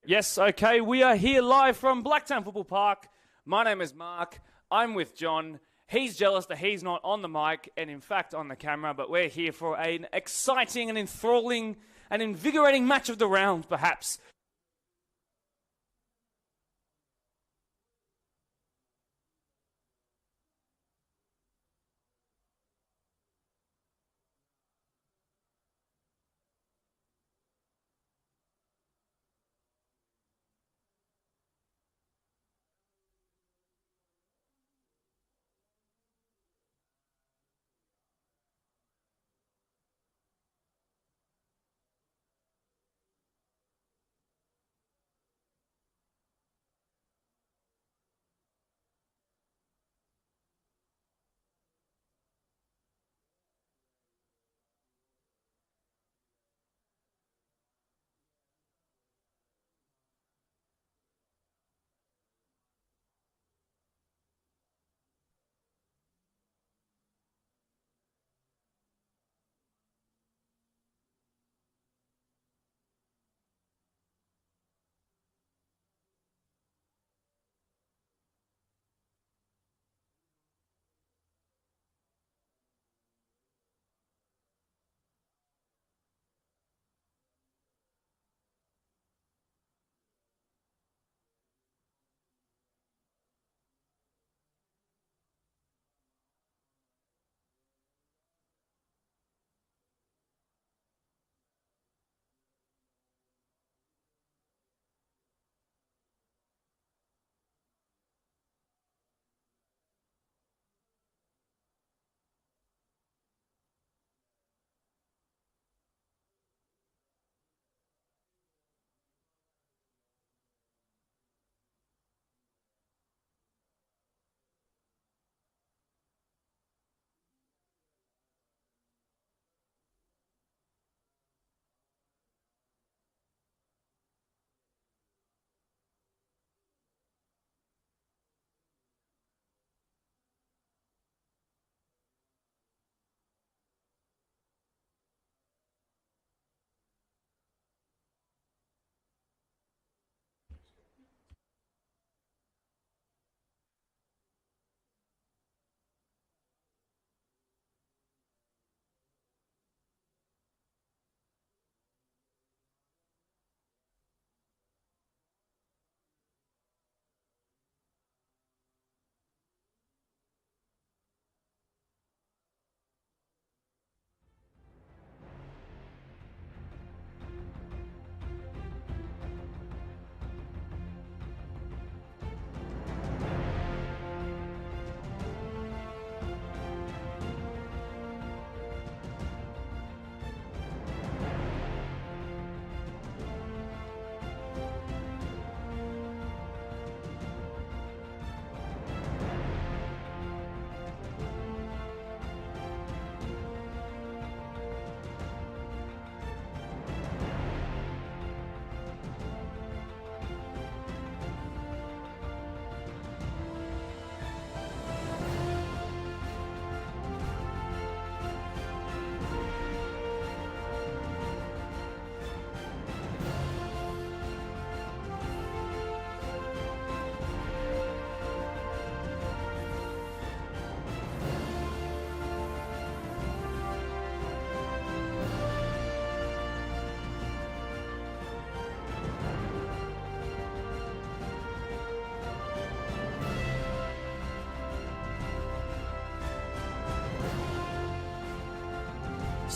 Yes, okay. We are here live from Blacktown Football Park. My name is Mark. I'm with John. He's jealous that he's not on the mic and, in fact, on the camera, but we're here for an exciting and enthralling and invigorating match of the round, perhaps.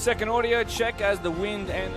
Second audio check as the wind and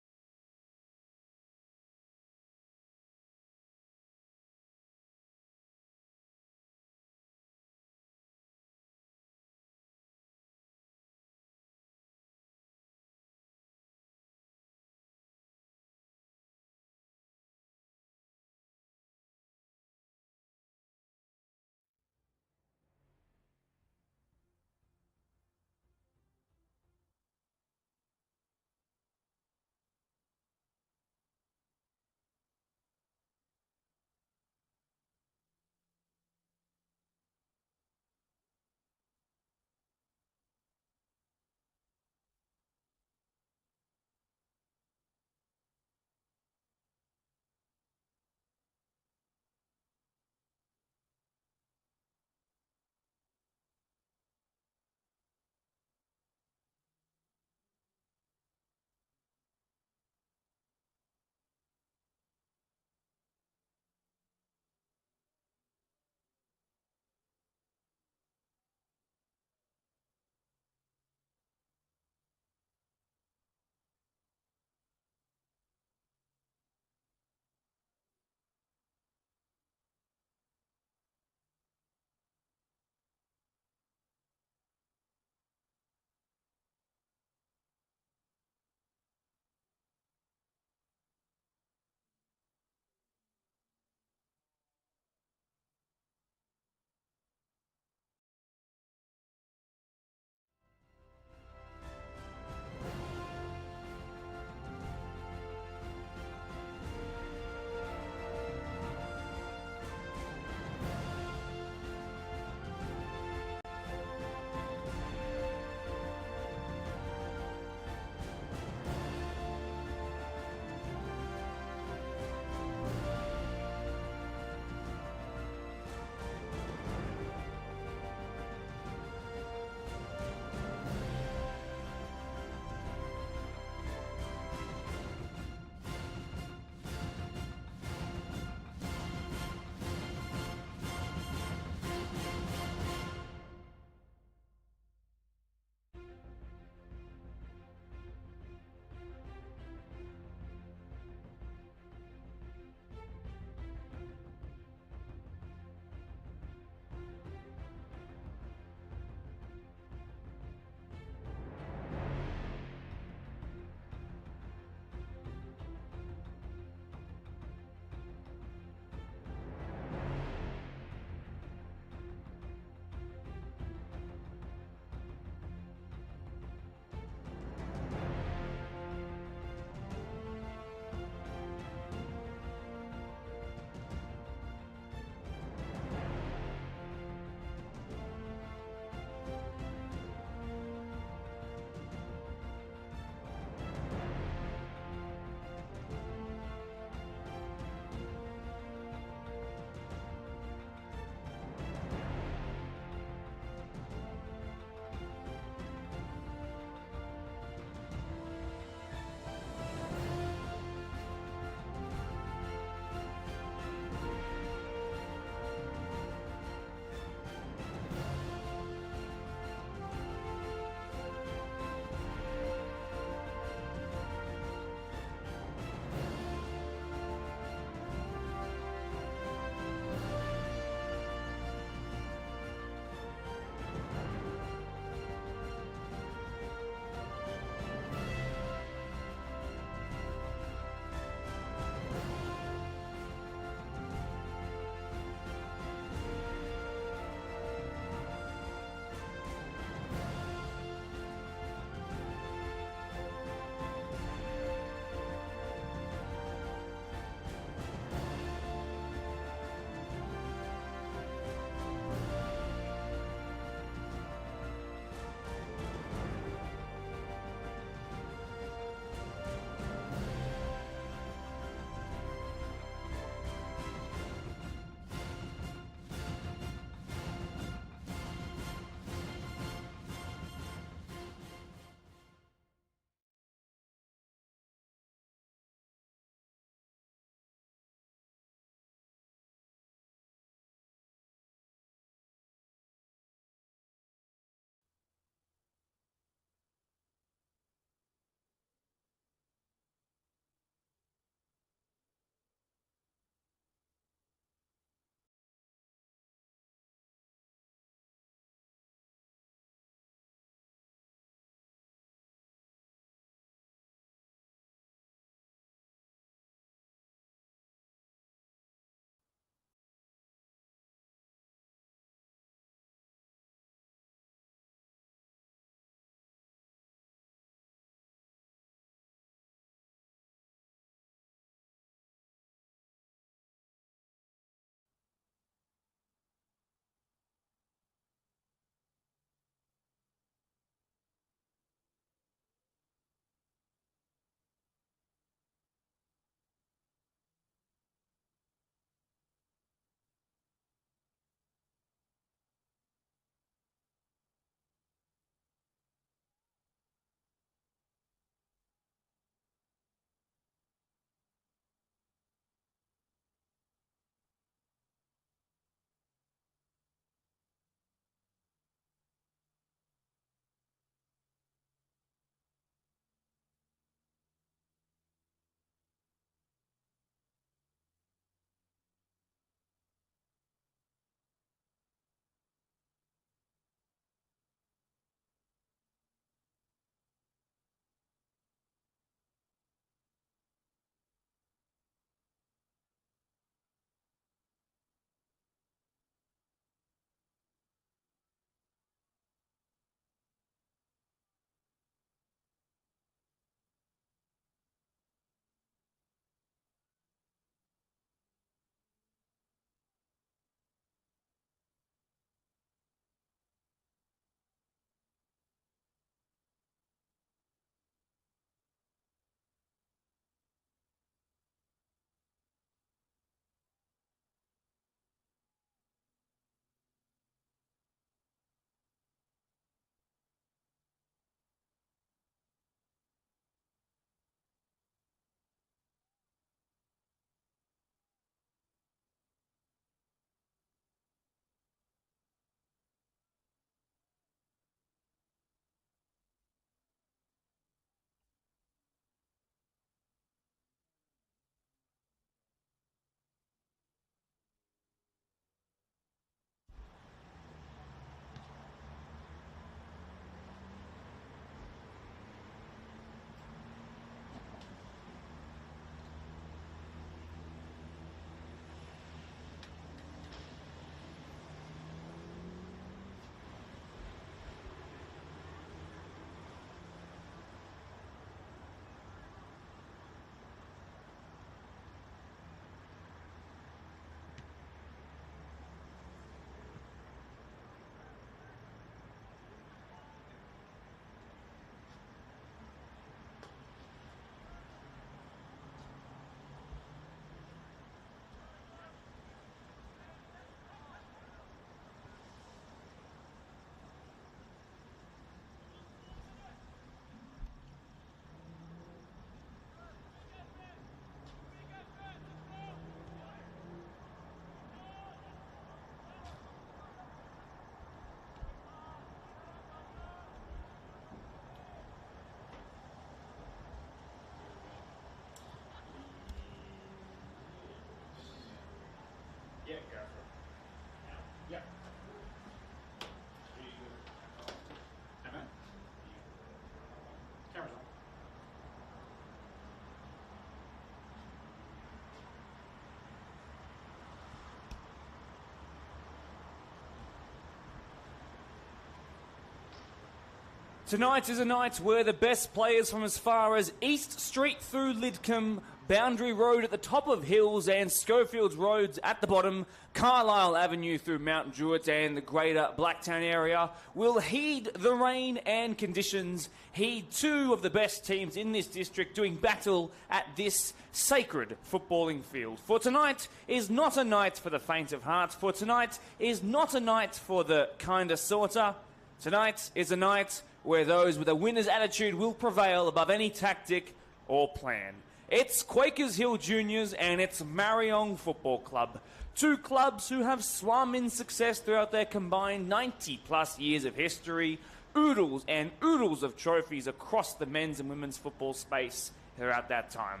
Tonight is a night where the best players from as far as East Street through Lidcombe, Boundary Road at the top of Hills and Schofields Roads at the bottom, Carlisle Avenue through Mount Druitt and the greater Blacktown area will heed the rain and conditions, heed two of the best teams in this district doing battle at this sacred footballing field. For tonight is not a night for the faint of heart, for tonight is not a night for the kinda sorta. Tonight is a night where those with a winner's attitude will prevail above any tactic or plan. It's Quakers Hill Juniors and it's Marayong Football Club. Two clubs who have swum in success throughout their combined 90-plus years of history, oodles and oodles of trophies across the men's and women's football space throughout that time.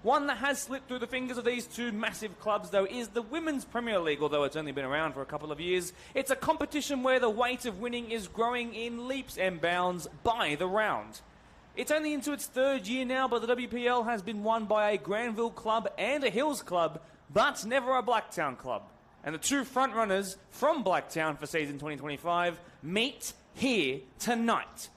One that has slipped through the fingers of these two massive clubs, though, is the Women's Premier League, although it's only been around for a couple of years. It's a competition where the weight of winning is growing in leaps and bounds by the round. It's only into its third year now, but the WPL has been won by a Granville club and a Hills club, but never a Blacktown club. And the two frontrunners from Blacktown for season 2025 meet here tonight.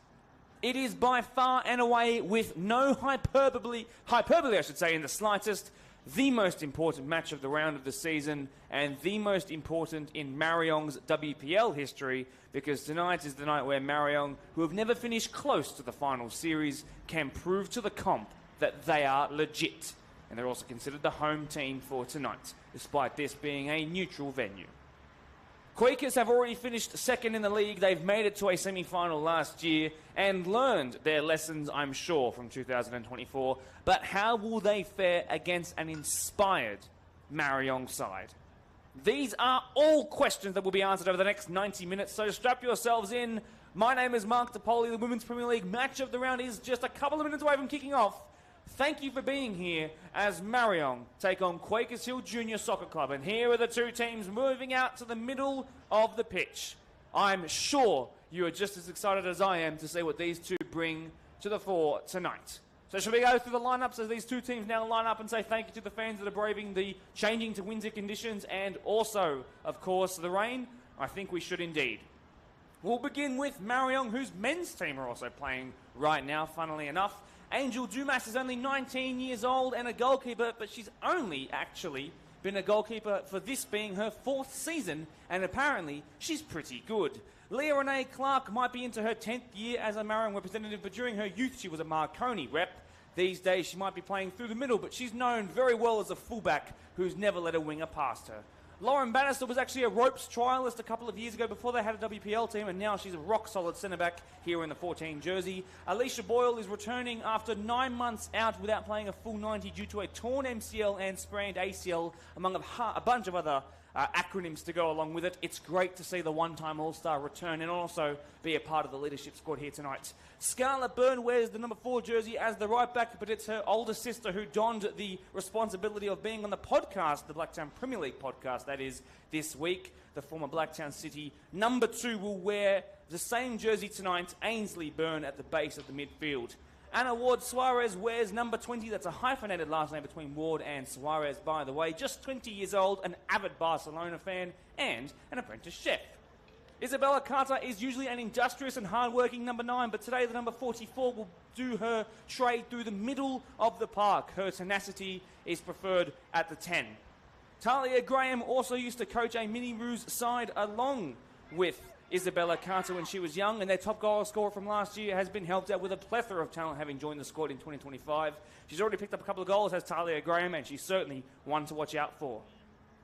It is by far and away, with no hyperbole I should say, in the slightest, the most important match of the round of the season and the most important in Marayong's WPL history, because tonight is the night where Marayong, who have never finished close to the final series, can prove to the comp that they are legit. And they're also considered the home team for tonight, despite this being a neutral venue. Quakers have already finished second in the league. They've made it to a semi-final last year and learned their lessons, I'm sure, from 2024. But how will they fare against an inspired Marayong side? These are all questions that will be answered over the next 90 minutes, so strap yourselves in. My name is Mark DePoli. The Women's Premier League match of the round is just a couple of minutes away from kicking off. Thank you for being here as Marayong take on Quakers Hill Junior Soccer Club. And here are the two teams moving out to the middle of the pitch. I'm sure you are just as excited as I am to see what these two bring to the fore tonight. So shall we go through the lineups as these two teams now line up and say thank you to the fans that are braving the changing to winter conditions and also, of course, the rain? I think we should indeed. We'll begin with Marayong, whose men's team are also playing right now, funnily enough. Angel Dumas is only 19 years old and a goalkeeper, but she's only actually been a goalkeeper for this being her fourth season, and apparently she's pretty good. Leah Renee Clark might be into her 10th year as a Marayong representative, but during her youth she was a Marconi rep. These days she might be playing through the middle, but she's known very well as a fullback who's never let a winger past her. Lauren Bannister was actually a ropes trialist a couple of years ago before they had a WPL team, and now she's a rock-solid centre-back here in the 14 jersey. Alicia Boyle is returning after 9 months out without playing a full 90 due to a torn MCL and sprained ACL, among a bunch of other acronyms to go along with it. It's great to see the one-time All-Star return and also be a part of the leadership squad here tonight. Scarlett Byrne wears the number 4 jersey as the right back, but it's her older sister who donned the responsibility of being on the podcast, the Blacktown Premier League podcast, that is, this week. The former Blacktown City number 2 will wear the same jersey tonight, Ainsley Byrne at the base of the midfield. Anna Ward Suarez wears number 20. That's a hyphenated last name between Ward and Suarez, by the way. Just 20 years old, an avid Barcelona fan, and an apprentice chef. Isabella Carter is usually an industrious and hard-working number 9, but today the number 44 will do her trade through the middle of the park. Her tenacity is preferred at the 10. Talia Graham also used to coach a Mini Roos side along with Isabella Carter when she was young, and their top goal scorer from last year has been helped out with a plethora of talent having joined the squad in 2025. She's already picked up a couple of goals as Talia Graham, and she's certainly one to watch out for.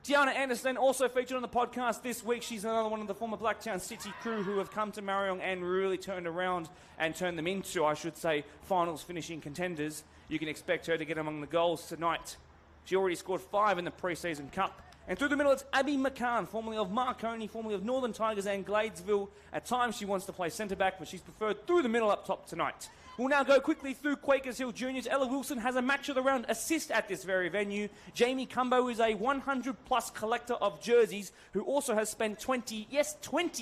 Tiana Anderson also featured on the podcast this week. She's another one of the former Blacktown City crew who have come to Marayong and really turned around and turned them into, I should say, finals finishing contenders. You can expect her to get among the goals tonight. She already scored 5 in the pre-season cup. And through the middle, it's Abby McCann, formerly of Marconi, formerly of Northern Tigers and Gladesville. At times, she wants to play centre-back, but she's preferred through the middle up top tonight. We'll now go quickly through Quakers Hill Juniors. Ella Wilson has a match of the round assist at this very venue. Jamie Cumbo is a 100-plus collector of jerseys who also has spent 20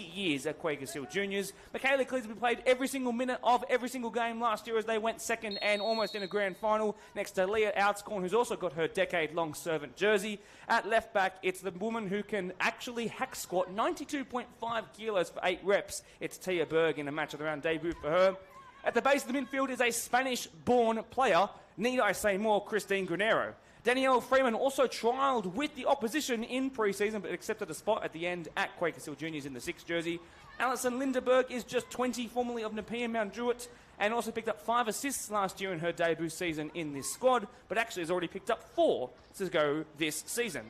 years at Quakers Hill Juniors. Michaela Cleesby played every single minute of every single game last year as they went second and almost in a grand final next to Leah Outscorn, who's also got her decade-long servant jersey. At left back, it's the woman who can actually hack squat 92.5 kilos for 8 reps. It's Tia Berg in a match of the round debut for her. At the base of the midfield is a Spanish-born player, need I say more, Christine Granero. Danielle Freeman also trialled with the opposition in pre-season but accepted a spot at the end at Quakers Hill Juniors in the 6th jersey. Alison Lindeberg is just 20, formerly of Nepean Mount Druitt, and also picked up 5 assists last year in her debut season in this squad, but actually has already picked up 4 to go this season.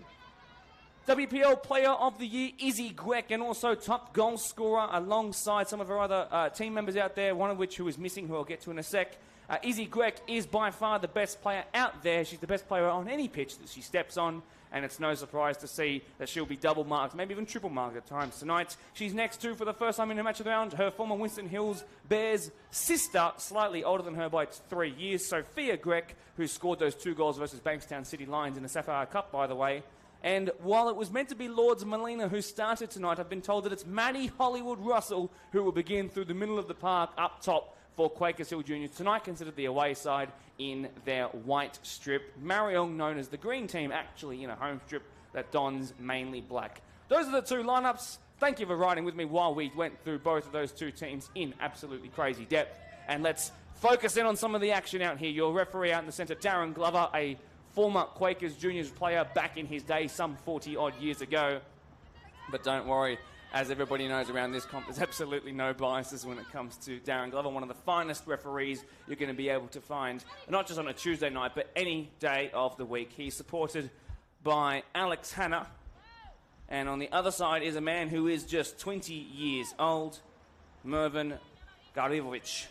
WPL Player of the Year, Izzy Gweck, and also top goal scorer alongside some of her other team members out there, one of which who is missing, who I'll get to in a sec. Izzy Gweck is by far the best player out there. She's the best player on any pitch that she steps on, and it's no surprise to see that she'll be double marked, maybe even triple marked at times tonight. She's next to, for the first time in a match of the round, her former Winston Hills Bears sister, slightly older than her by 3 years, Sophia Gweck, who scored those 2 goals versus Bankstown City Lions in the Sapphire Cup, by the way. And while it was meant to be Lords Molina who started tonight, I've been told that it's Maddie Hollywood Russell who will begin through the middle of the park up top for Quakers Hill Juniors tonight, considered the away side in their white strip. Marayong, known as the green team, actually in a home strip that dons mainly black. Those are the 2 lineups. Thank you for riding with me while we went through both of those 2 teams in absolutely crazy depth. And let's focus in on some of the action out here. Your referee out in the centre, Darren Glover, a former Quakers Juniors player back in his day some 40-odd years ago. But don't worry, as everybody knows around this comp, there's absolutely no biases when it comes to Darren Glover, one of the finest referees you're going to be able to find, not just on a Tuesday night, but any day of the week. He's supported by Alex Hanna, and on the other side is a man who is just 20 years old, Mervin Garivovic.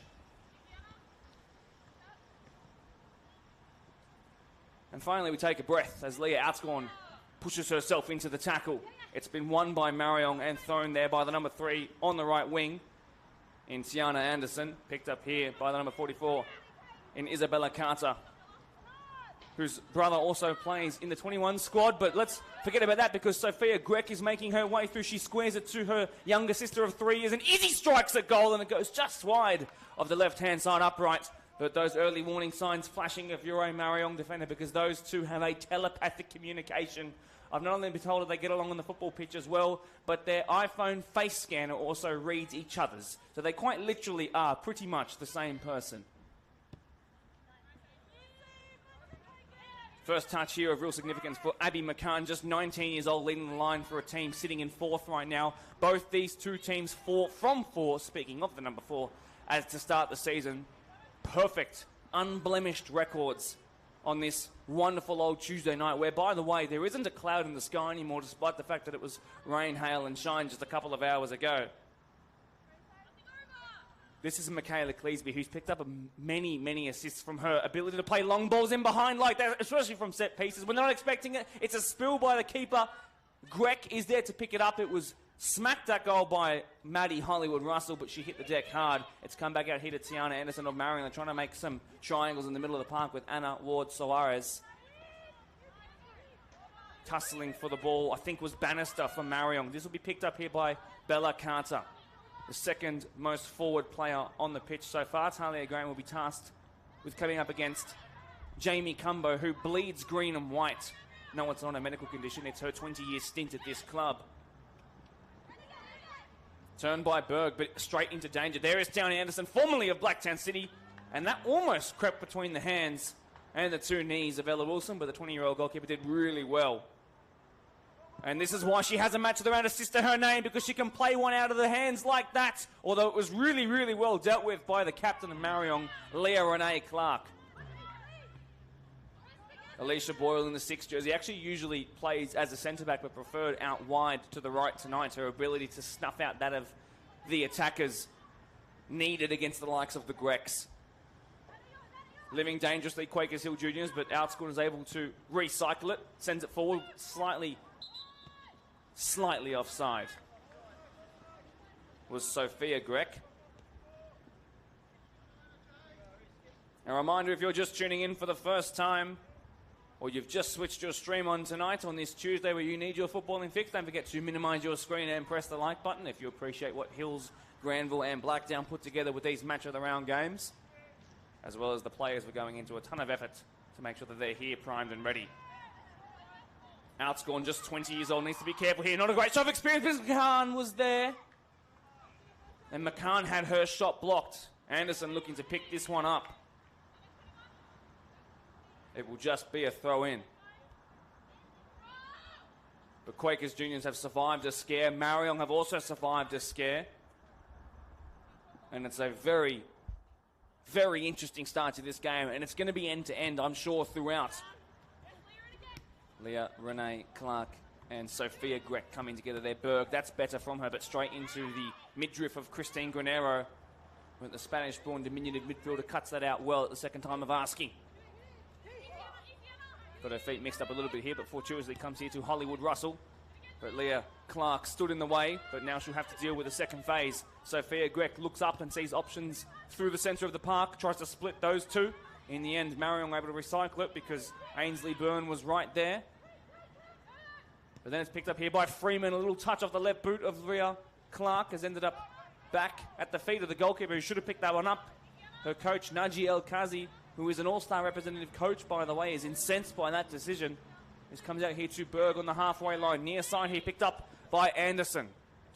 And finally, we take a breath as Leah Outscorn pushes herself into the tackle. It's been won by Marayong and thrown there by the number 3 on the right wing in Tiana Anderson. Picked up here by the number 44 in Isabella Carter, whose brother also plays in the 21 squad. But let's forget about that because Sophia Gweck is making her way through. She squares it to her younger sister of 3 years, and Izzy strikes a goal, and it goes just wide of the left-hand side upright. But those early warning signs flashing of your own Marayong defender, because those 2 have a telepathic communication. I've not only been told that they get along on the football pitch as well, but their iPhone face scanner also reads each other's. So they quite literally are pretty much the same person. First touch here of real significance for Abby McCann, just 19 years old, leading the line for a team sitting in 4th right now. Both these 2 teams 4 from 4, speaking of the number 4, as to start the season. Perfect, unblemished records on this wonderful old Tuesday night, where, by the way, there isn't a cloud in the sky anymore, despite the fact that it was rain, hail and shine just a couple of hours ago. This is Michaela Cleesby, who's picked up many, many assists from her ability to play long balls in behind like that, especially from set pieces. We're not expecting it. It's a spill by the keeper. Gweck is there to pick it up. It was smacked that goal by Maddie Hollywood Russell, but she hit the deck hard. It's come back out here to Tiana Anderson of Marayong. They're trying to make some triangles in the middle of the park with Anna Ward-Soares. Tussling for the ball, I think, was Bannister for Marayong. This will be picked up here by Bella Carter, the 2nd most forward player on the pitch so far. Talia Graham will be tasked with coming up against Jamie Cumbo, who bleeds green and white. No, it's not a medical condition. It's her 20-year stint at this club. Turned by Berg, but straight into danger. There is Downey Anderson, formerly of Blacktown City, and that almost crept between the hands and the 2 knees of Ella Wilson, but the 20-year-old goalkeeper did really well. And this is why she has a match of the round assist to her name, because she can play one out of the hands like that, although it was really, really well dealt with by the captain of Marayong, Leah Renee Clark. Alicia Boyle in the 6th jersey actually usually plays as a centre-back, but preferred out wide to the right tonight. Her ability to snuff out that of the attackers needed against the likes of the Gwecks. Living dangerously, Quakers Hill Juniors, but Outscorn is able to recycle it, sends it forward, slightly offside. Was Sophia Gweck. A reminder, if you're just tuning in for the first time, or you've just switched your stream on tonight on this Tuesday where you need your footballing fix, don't forget to minimise your screen and press the like button if you appreciate what Hills, Granville and Blacktown put together with these match of the round games, as well as the players were going into a ton of effort to make sure that they're here primed and ready. Outscored, just 20 years old, needs to be careful here. Not a great shot of experience, but McCann was there. And McCann had her shot blocked. Anderson looking to pick this one up. It will just be a throw in. But Quakers Juniors have survived a scare. Marayong have also survived a scare. And it's a very, very interesting start to this game. And it's going to be end to end, I'm sure, throughout. Leah, Renee, Clark and Sophia Grech coming together there. Berg, that's better from her, but straight into the midriff of Christine Granero. But the Spanish-born diminutive midfielder cuts that out well at the second time of asking. Got her feet mixed up a little bit here, but fortuitously comes here to Hollywood Russell. But Leah Clark stood in the way, but now she'll have to deal with the second phase. Sophia Grech looks up and sees options through the centre of the park, tries to split those two. In the end, Marayong able to recycle it because Ainsley Byrne was right there. But then it's picked up here by Freeman. A little touch off the left boot of Leah Clark has ended up back at the feet of the goalkeeper who should have picked that one up. Her coach, Naji El Kazi, who is an all-star representative coach, by the way, is incensed by that decision. This comes out here to Berg on the halfway line. Near side here picked up by Anderson.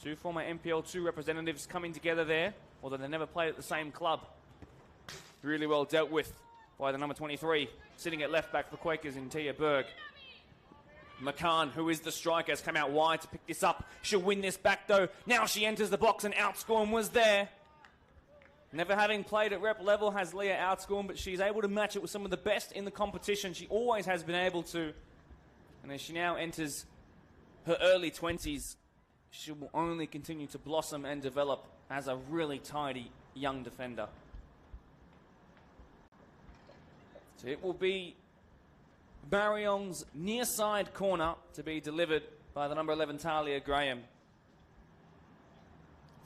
Two former MPL2 representatives coming together there, although they never played at the same club. Really well dealt with by the number 23, sitting at left back for Quakers in Tia Berg. McCann, who is the striker, has come out wide to pick this up. She'll win this back though. Now she enters the box and outscored was there. Never having played at rep level has Leah outscored, but she's able to match it with some of the best in the competition. She always has been able to. And as she now enters her early 20s, she will only continue to blossom and develop as a really tidy young defender. So it will be Marayong's near side corner to be delivered by the number 11 Talia Graham.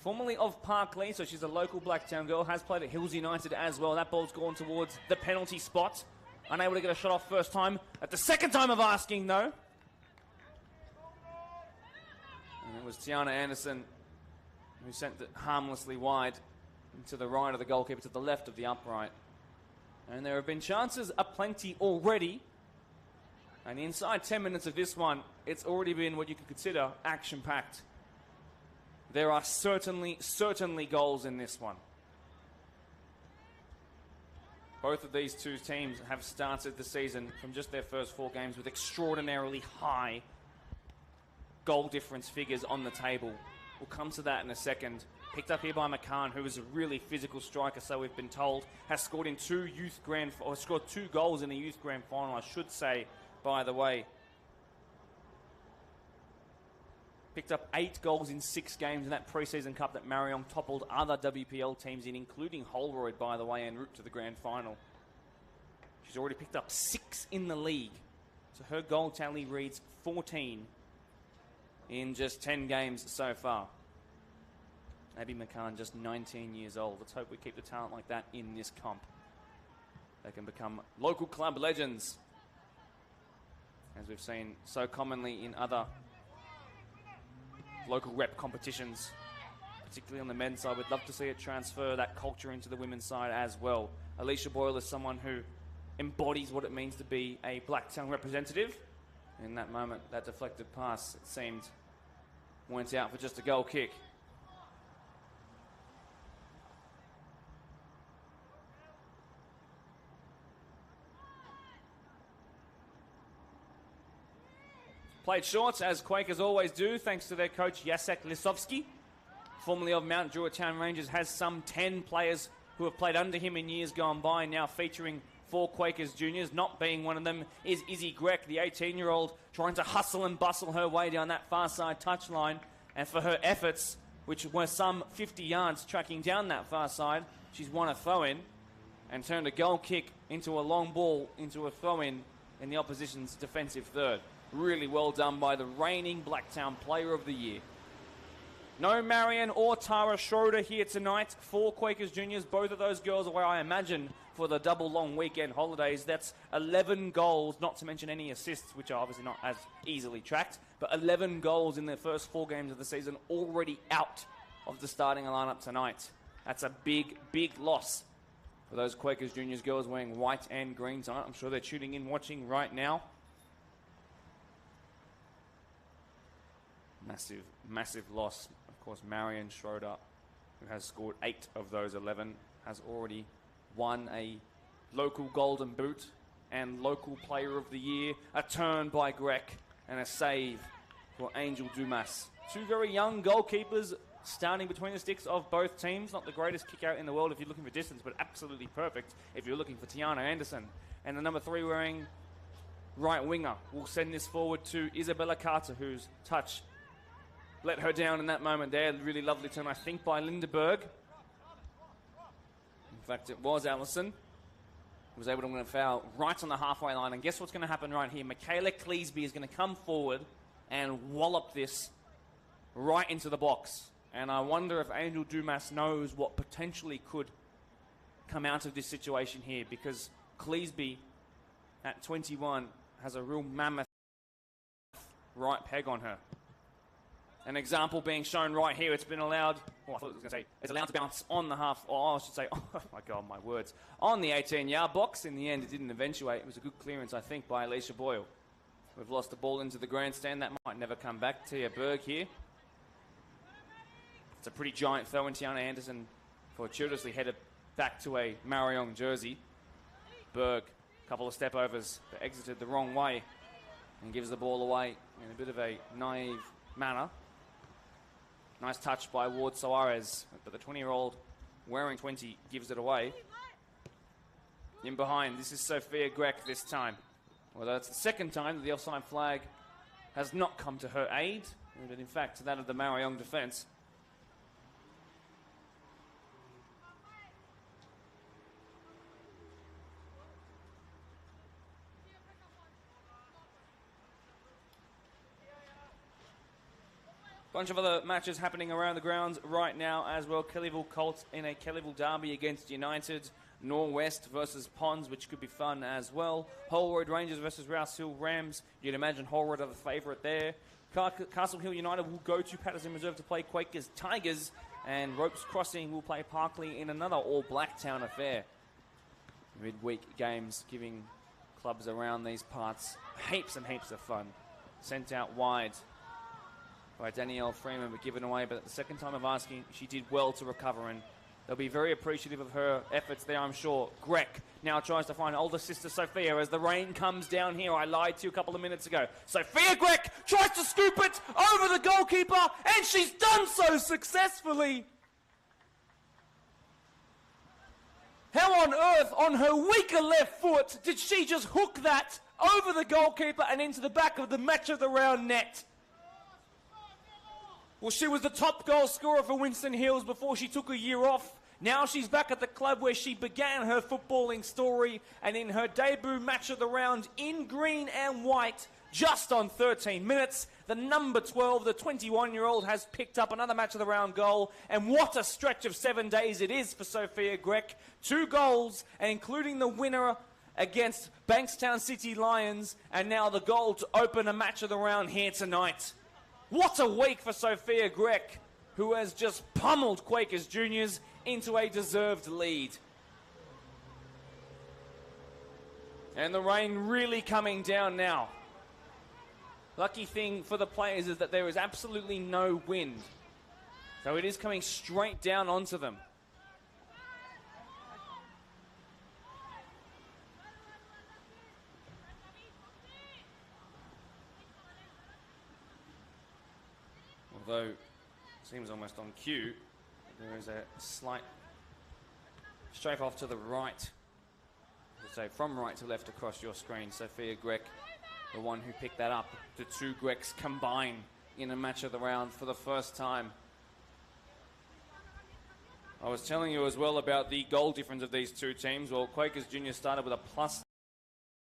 Formerly of Parklea, so she's a local Blacktown girl, has played at Hills United as well. That ball's gone towards the penalty spot. Unable to get a shot off first time. At the second time of asking, though. And it was Tiana Anderson who sent it harmlessly wide to the right of the goalkeeper, to the left of the upright. And there have been chances aplenty already. And inside 10 minutes of this one, it's already been what you could consider action-packed. There are certainly goals in this one. Both of these two teams have started the season from just their first 4 games with extraordinarily high goal difference figures on the table. We'll come to that in a second. Picked up here by McCann, who is a really physical striker, so we've been told. Has scored in scored 2 goals in a youth grand final, I should say, by the way. Picked up 8 goals in 6 games in that pre-season cup that Marayong toppled other WPL teams in, including Holroyd, by the way, en route to the grand final. She's already picked up 6 in the league. So her goal tally reads 14 in just 10 games so far. Abby McCann, just 19 years old. Let's hope we keep the talent like that in this comp. They can become local club legends, as we've seen so commonly in other local rep competitions, particularly on the men's side. We'd love to see it transfer that culture into the women's side as well. Alicia Boyle is someone who embodies what it means to be a Blacktown representative. In that moment, that deflected pass, it seemed, went out for just a goal kick. Played short, as Quakers always do, thanks to their coach Jacek Lisowski. Formerly of Mount Druitt Town Rangers, has some 10 players who have played under him in years gone by, now featuring 4 Quakers juniors. Not being one of them is Izzy Grech, the 18-year-old, trying to hustle and bustle her way down that far side touchline. And for her efforts, which were some 50 yards tracking down that far side, she's won a throw-in and turned a goal kick into a long ball into a throw-in in the opposition's defensive third. Really well done by the reigning Blacktown Player of the Year. No Marion or Tara Schroeder here tonight for Quakers Juniors. Both of those girls are where I imagine for the double long weekend holidays. That's 11 goals, not to mention any assists, which are obviously not as easily tracked, but 11 goals in their first 4 games of the season already out of the starting lineup tonight. That's a big, big loss for those Quakers Juniors girls wearing white and green tonight. I'm sure they're tuning in, watching right now. Massive, massive loss. Of course, Marion Schroeder, who has scored 8 of those 11, has already won a local Golden Boot and local Player of the Year. A turn by Grech and a save for Angel Dumas. 2 very young goalkeepers starting between the sticks of both teams. Not the greatest kick out in the world if you're looking for distance, but absolutely perfect if you're looking for Tiana Anderson. And the number 3 wearing right winger will send this forward to Isabella Carter, whose touch let her down in that moment there. Really lovely turn, I think, by Lindeberg. In fact, it was Allison who was able to win a foul right on the halfway line. And guess what's going to happen right here? Michaela Cleesby is going to come forward and wallop this right into the box. And I wonder if Angel Dumas knows what potentially could come out of this situation here, because Cleesby at 21 has a real mammoth right peg on her. An example being shown right here. It's been allowed, I thought it was going to say, it's allowed to bounce on the half, or I should say, oh my God, my words, on the 18-yard box. In the end, it didn't eventuate. It was a good clearance, I think, by Alicia Boyle. We've lost the ball into the grandstand. That might never come back. Tia Berg here. It's a pretty giant throw in. Tiana Anderson fortuitously headed back to a Marayong jersey. Berg, a couple of step overs, but exited the wrong way and gives the ball away in a bit of a naive manner. Nice touch by Ward Soares, but the 20-year-old wearing 20 gives it away. In behind, this is Sophia Grech this time. Well, that's the second time that the offside flag has not come to her aid, but in fact, that of the Marayong defence. Bunch of other matches happening around the grounds right now as well. Kellyville Colts in a Kellyville derby against United. Norwest versus Ponds, which could be fun as well. Holroyd Rangers versus Rouse Hill Rams. You'd imagine Holroyd are the favourite there. Castle Hill United will go to Patterson Reserve to play Quakers Tigers. And Ropes Crossing will play Parkley in another all Blacktown affair. Midweek games giving clubs around these parts heaps and heaps of fun. Sent out wide by Danielle Freeman, but given away. But at the second time of asking, she did well to recover, and they'll be very appreciative of her efforts there, I'm sure. Grech now tries to find older sister Sophia as the rain comes down here. I lied to you a couple of minutes ago. Sophia Grech tries to scoop it over the goalkeeper, and she's done so successfully. How on earth, on her weaker left foot, did she just hook that over the goalkeeper and into the back of the match of the round net? Well, she was the top goal scorer for Winston Hills before she took a year off. Now she's back at the club where she began her footballing story, and in her debut match of the round in green and white, just on 13 minutes, the number 12, the 21-year-old, has picked up another match of the round goal, and what a stretch of 7 days it is for Sophia Grech. 2 goals, including the winner against Bankstown City Lions, and now the goal to open a match of the round here tonight. What a week for Sophia Grech, who has just pummeled Quakers Juniors into a deserved lead. And the rain really coming down now. Lucky thing for the players is that there is absolutely no wind. So it is coming straight down onto them. Although, seems almost on cue, there is a slight strafe off to the right. So from right to left across your screen, Sophia Grech, the one who picked that up. The 2 Grechs combine in a match of the round for the first time. I was telling you as well about the goal difference of these 2 teams. Well, Quakers Junior started with a plus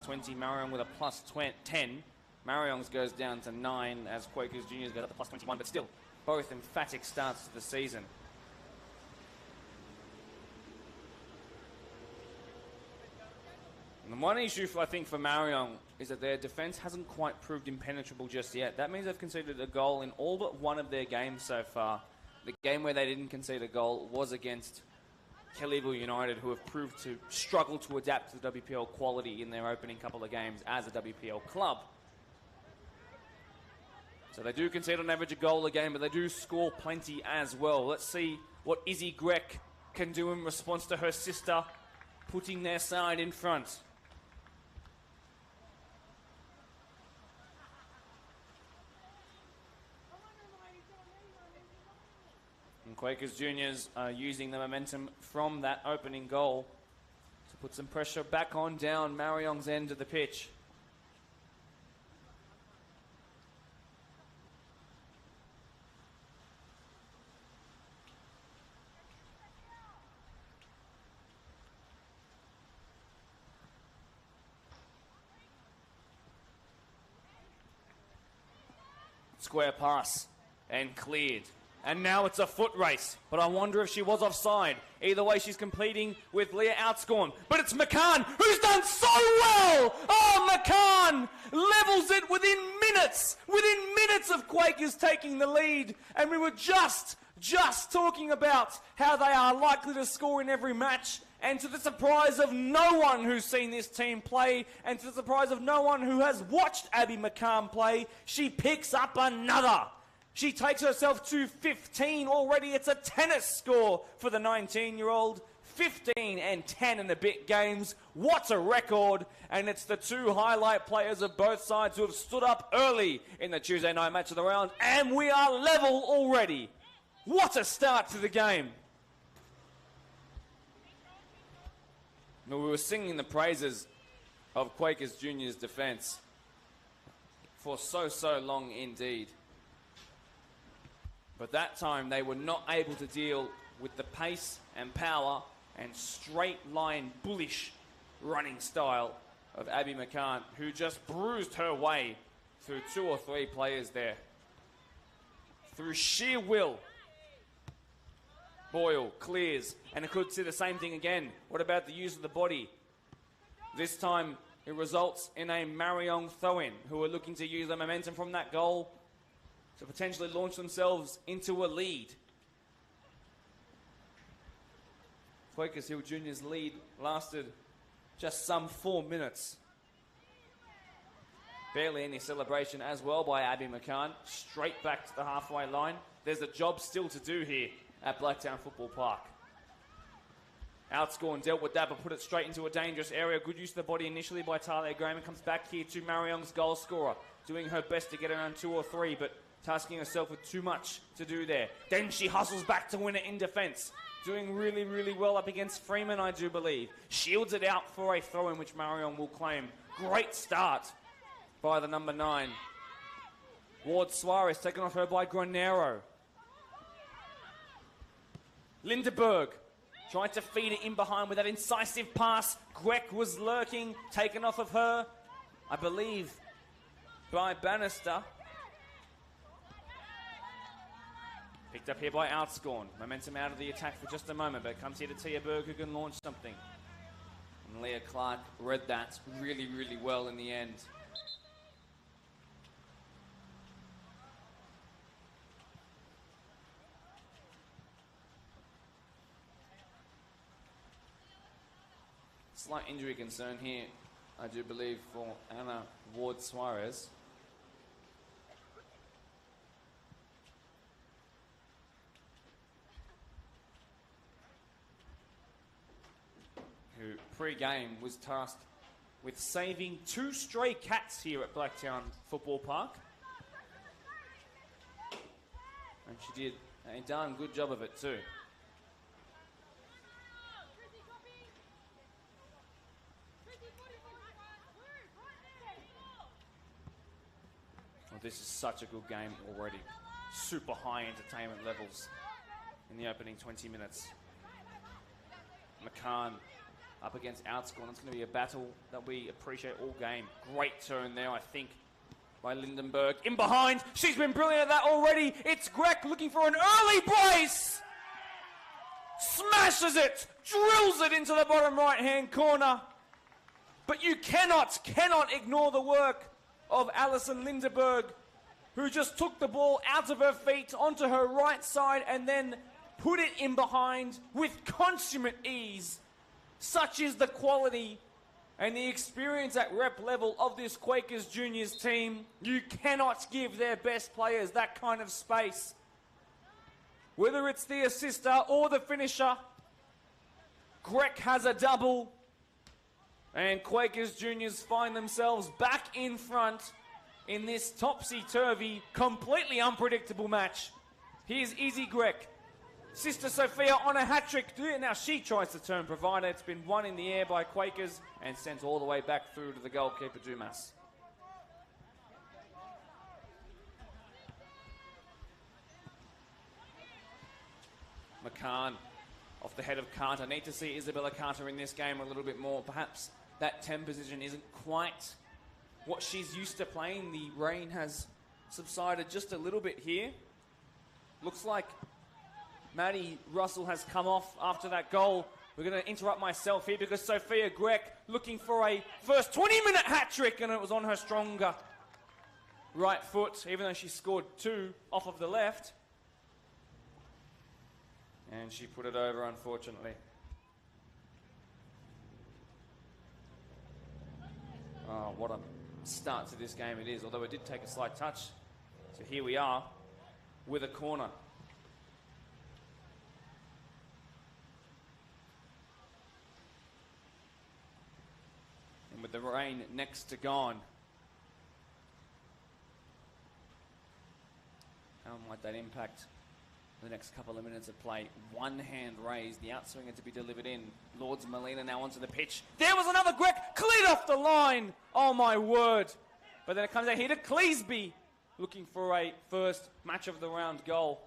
20, Marayong with a plus 10. Marayong's goes down to 9 as Quakers Juniors go up to plus 21, but still, both emphatic starts to the season. And the one issue, I think, for Marayong is that their defence hasn't quite proved impenetrable just yet. That means they've conceded a goal in all but one of their games so far. The game where they didn't concede a goal was against Kellyville United, who have proved to struggle to adapt to the WPL quality in their opening couple of games as a WPL club. So they do concede on average a goal a game, but they do score plenty as well. Let's see what Izzy Grek can do in response to her sister putting their side in front. And Quakers Juniors are using the momentum from that opening goal to put some pressure back on down Marayong's end of the pitch. Square pass and cleared. And now it's a foot race, but I wonder if she was offside. Either way, she's completing with Leah Outscorn. But it's McCann, who's done so well! Oh, McCann levels it within minutes of Quakers taking the lead. And we were just talking about how they are likely to score in every match. And to the surprise of no one who's seen this team play, and to the surprise of no one who has watched Abby McCann play, she picks up another. She takes herself to 15 already. It's a tennis score for the 19-year-old. 15 and 10 in the bit games. What a record. And it's the two highlight players of both sides who have stood up early in the Tuesday night match of the round. And we are level already. What a start to the game. Now, we were singing the praises of Quakers Junior's defence for so long indeed. But that time they were not able to deal with the pace and power and straight line bullish running style of Abby McCann, who just bruised her way through 2 or 3 players there. Through sheer will. Boyle clears, and it could see the same thing again. What about the use of the body? This time it results in a Marayong throw-in, who are looking to use the momentum from that goal to potentially launch themselves into a lead. Quakers Hill Juniors' lead lasted just some 4 minutes. Barely any celebration as well by Abby McCann. Straight back to the halfway line. There's a job still to do here at Blacktown Football Park. Outscored and dealt with that, but put it straight into a dangerous area. Good use of the body initially by Talia Graham. It comes back here to Marayong's goal scorer, doing her best to get around 2 or 3, but tasking herself with too much to do there. Then she hustles back to win it in defence. Doing really well up against Freeman, I do believe. Shields it out for a throw-in, which Marayong will claim. Great start by the number 9. Ward Suarez taken off her by Granero. Lindeberg tried to feed it in behind with that incisive pass. Grek was lurking, taken off of her, I believe, by Bannister. Picked up here by Outscorn. Momentum out of the attack for just a moment, but it comes here to Tia Berg, who can launch something. And Leah Clark read that really well in the end. Slight injury concern here, I do believe, for Anna Ward Suarez. Who pre-game was tasked with saving 2 stray cats here at Blacktown Football Park. And she did a darn good job of it too. Well, this is such a good game already. Super high entertainment levels in the opening 20 minutes. McCann up against Outscorn. It's going to be a battle that we appreciate all game. Great turn there, I think, by Lindenberg. In behind, she's been brilliant at that already. It's Greg looking for an early brace. Smashes it, drills it into the bottom right-hand corner. But you cannot ignore the work of Alison Lindenberg, who just took the ball out of her feet onto her right side and then put it in behind with consummate ease. Such is the quality and the experience at rep level of this Quakers Juniors team. You cannot give their best players that kind of space. Whether it's the assister or the finisher, Greg has a double. And Quakers Juniors find themselves back in front in this topsy-turvy, completely unpredictable match. Here's Izzy Greg. Sister Sophia on a hat-trick. Now she tries to turn provider. It's been won in the air by Quakers and sent all the way back through to the goalkeeper, Dumas. McCann off the head of Carter. I need to see Isabella Carter in this game a little bit more. Perhaps that 10 position isn't quite what she's used to playing. The rain has subsided just a little bit here. Looks like Maddie Russell has come off after that goal. We're going to interrupt myself here because Sophia Grech looking for a first 20-minute hat-trick, and it was on her stronger right foot, even though she scored 2 off of the left. And she put it over, unfortunately. Oh, what a start to this game it is, although it did take a slight touch. So here we are with a corner. And with the rain next to gone, how might that impact the next couple of minutes of play? One hand raised, the outswinger to be delivered in. Lords Molina now onto the pitch. There was another Greg, cleared off the line. Oh my word. But then it comes out here to Cleesby, looking for a first match of the round goal.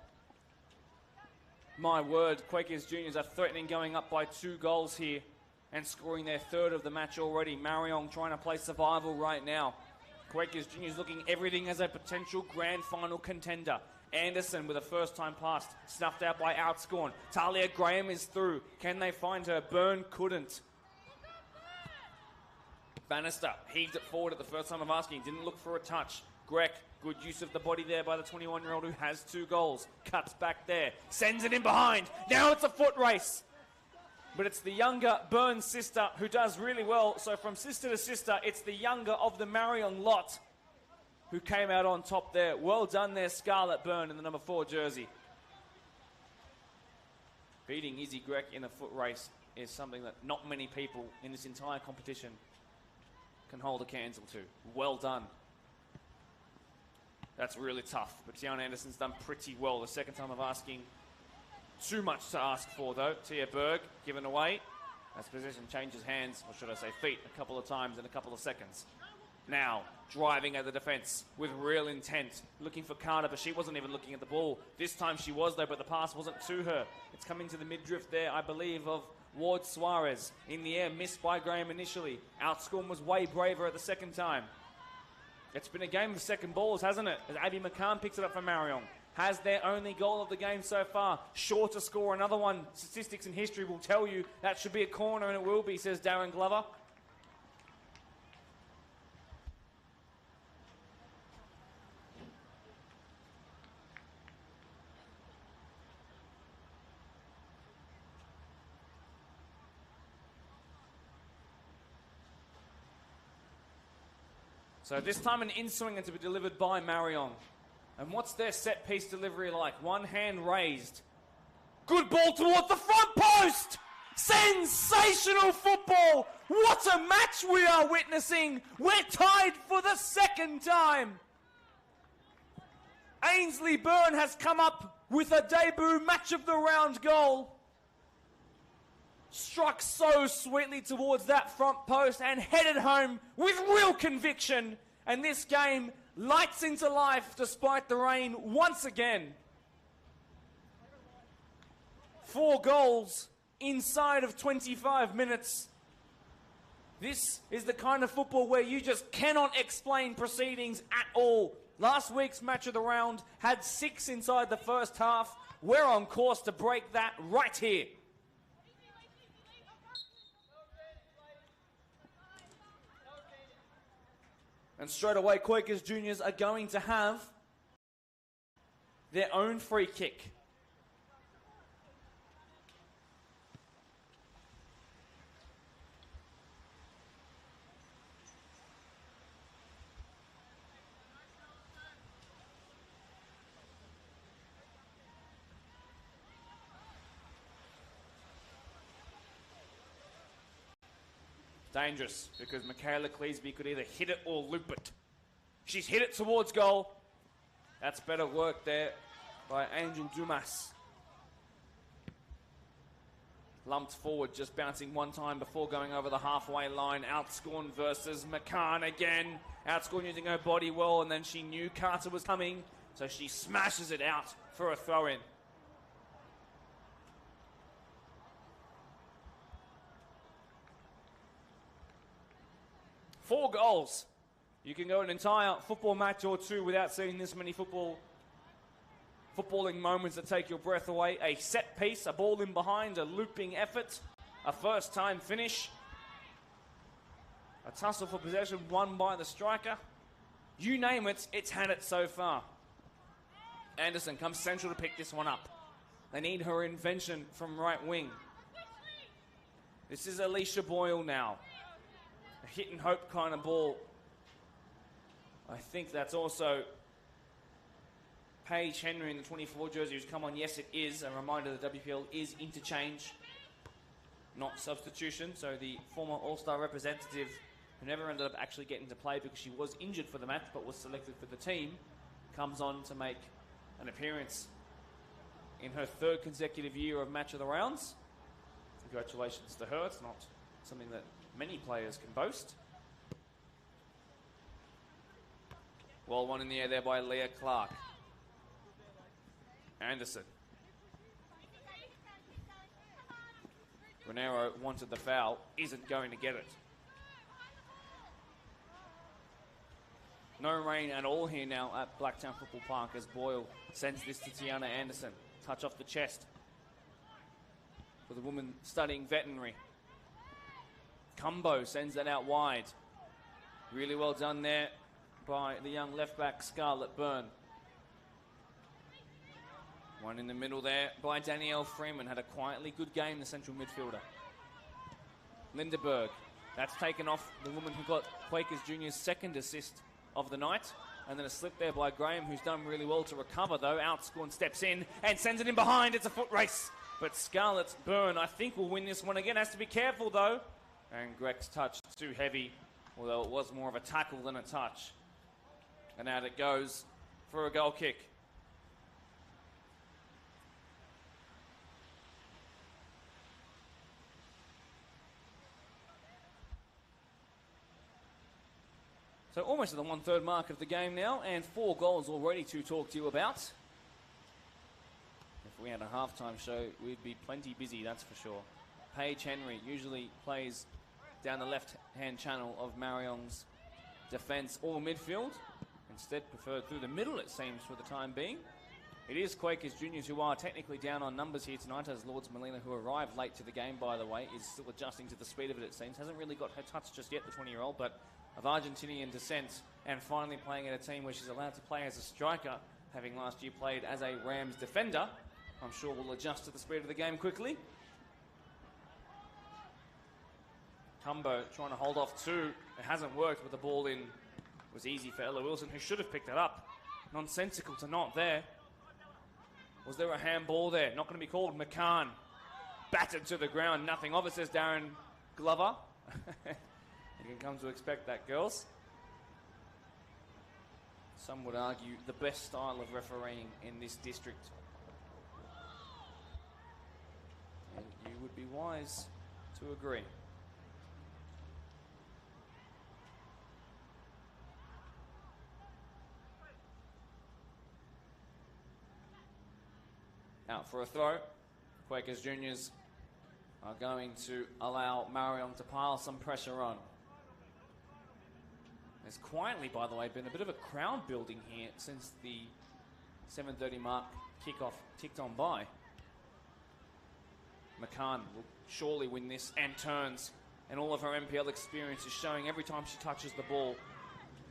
My word, Quakers Juniors are threatening going up by 2 goals here and scoring their 3rd of the match already. Marayong trying to play survival right now. Quakers Juniors looking everything as a potential grand final contender. Anderson with a first-time pass, snuffed out by Outscorn. Talia Graham is through. Can they find her? Byrne couldn't. Bannister heaved it forward at the first time of asking. Didn't look for a touch. Grech, good use of the body there by the 21-year-old who has 2 goals. Cuts back there. Sends it in behind. Now it's a foot race. But it's the younger Byrne sister who does really well. So from sister to sister, it's the younger of the Marayong lot who came out on top there. Well done there, Scarlett Byrne in the number 4 jersey. Beating Izzy Grech in a foot race is something that not many people in this entire competition can hold a candle to. Well done. That's really tough, but Tiana Anderson's done pretty well. The second time of asking. Too much to ask for, though. Tia Berg given away as possession changes hands, or should I say feet, a couple of times in a couple of seconds. Now, driving at the defence with real intent. Looking for Carter, but she wasn't even looking at the ball. This time she was, though, but the pass wasn't to her. It's coming to the mid-drift there, I believe, of Ward Suarez. In the air, missed by Graham initially. Outscorn was way braver at the second time. It's been a game of second balls, hasn't it? As Abby McCann picks it up for Marayong. Has their only goal of the game so far. Sure to score another one. Statistics and history will tell you that should be a corner, and it will be, says Darren Glover. So this time an in-swinger to be delivered by Marayong. And what's their set-piece delivery like? One hand raised. Good ball towards the front post! Sensational football! What a match we are witnessing! We're tied for the 2nd time! Ainsley Byrne has come up with a debut match of the round goal. Struck so sweetly towards that front post and headed home with real conviction. And this game lights into life despite the rain once again. 4 goals inside of 25 minutes. This is the kind of football where you just cannot explain proceedings at all. Last week's match of the round had 6 inside the first half. We're on course to break that right here. And straight away, Quakers Juniors are going to have their own free kick. Dangerous, because Michaela Cleesby could either hit it or loop it. She's hit it towards goal. That's better work there by Angel Dumas. Lumped forward, just bouncing one time before going over the halfway line. Outscorn versus McCann again. Outscorn using her body well, and then she knew Carter was coming, so she smashes it out for a throw-in. Four goals. You can go an entire football match or two without seeing this many footballing moments that take your breath away. A set piece, a ball in behind, a looping effort, a first-time finish, a tussle for possession won by the striker. You name it, it's had it so far. Anderson comes central to pick this one up. They need her invention from right wing. This is Alicia Boyle now. A hit and hope kind of ball. I think that's also Paige Henry in the 24 jersey who's come on. Yes, it is. A reminder that WPL is interchange, not substitution. So the former All-Star representative, who never ended up actually getting to play because she was injured for the match but was selected for the team, comes on to make an appearance in her 3rd consecutive year of Match of the Rounds. Congratulations to her. It's not something that many players can boast. Well, one in the air there by Leah Clark. Anderson. Renero wanted the foul, isn't going to get it. No rain at all here now at Blacktown Football Park as Boyle sends this to Tiana Anderson. Touch off the chest for the woman studying veterinary. Cumbo sends that out wide. Really well done there by the young left back Scarlett Byrne. One in the middle there by Danielle Freeman. Had a quietly good game, the central midfielder. Lindeberg. That's taken off the woman who got Quakers Junior's 2nd assist of the night. And then a slip there by Graham, who's done really well to recover though. Outscorn steps in and sends it in behind. It's a foot race. But Scarlett Byrne, I think, will win this one again. Has to be careful though. And Greg's touch too heavy, although it was more of a tackle than a touch. And out it goes for a goal kick. So almost at the 1/3 mark of the game now, and 4 goals already to talk to you about. If we had a halftime show, we'd be plenty busy, that's for sure. Paige Henry usually plays down the left-hand channel of Marayong's defence or midfield. Instead preferred through the middle, it seems, for the time being. It is Quakers Juniors who are technically down on numbers here tonight, as Lourdes Molina, who arrived late to the game, by the way, is still adjusting to the speed of it, it seems. Hasn't really got her touch just yet, the 20-year-old, but of Argentinian descent, and finally playing at a team where she's allowed to play as a striker, having last year played as a Rams defender. I'm sure we'll adjust to the speed of the game quickly. Cumbo trying to hold off 2. It hasn't worked, but the ball in was easy for Ella Wilson, who should have picked it up. Nonsensical to not there. Was there a handball there? Not going to be called. McCann battered to the ground. Nothing of it, says Darren Glover. You can come to expect that, girls. Some would argue the best style of refereeing in this district. And you would be wise to agree. Out for a throw. Quakers Juniors are going to allow Marayong to pile some pressure on. There's quietly, by the way, been a bit of a crowd building here since the 7:30 mark kickoff ticked on by. McCann will surely win this and turns, and all of her NPL experience is showing every time she touches the ball.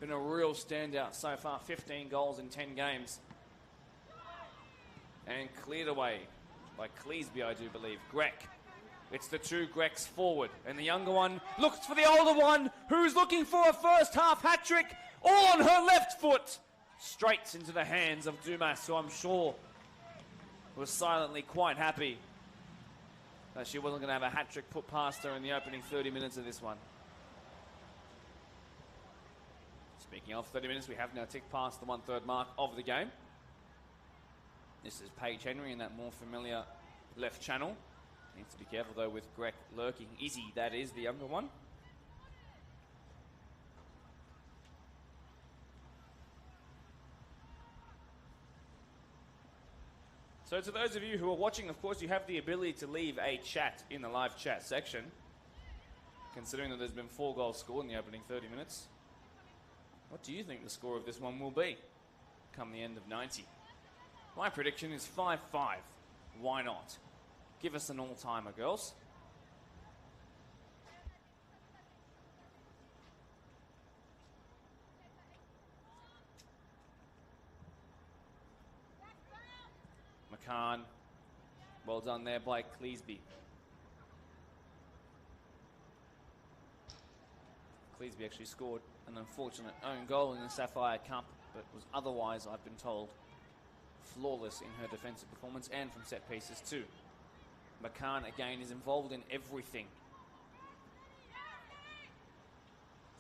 Been a real standout so far, 15 goals in 10 games. And cleared away by Cleesby, I do believe. Grek. It's the two Greks forward, and the younger one looks for the older one, who's looking for a first half hat-trick, all on her left foot. Straight into the hands of Dumas, who I'm sure was silently quite happy that she wasn't going to have a hat-trick put past her in the opening 30 minutes of this one. Speaking of 30 minutes, we have now ticked past the 1/3 mark of the game. This is Paige Henry in that more familiar left channel. Needs to be careful though with Grek lurking. Izzy, that is, the younger one. So to those of you who are watching, of course, you have the ability to leave a chat in the live chat section, considering that there's been 4 goals scored in the opening 30 minutes. What do you think the score of this one will be come the end of 90? My prediction is 5-5. Why not? Give us an all-timer, girls. McCann. Well done there by Cleesby. Cleesby actually scored an unfortunate own goal in the Sapphire Cup, but was otherwise, I've been told, flawless in her defensive performance and from set pieces too. McCann again is involved in everything.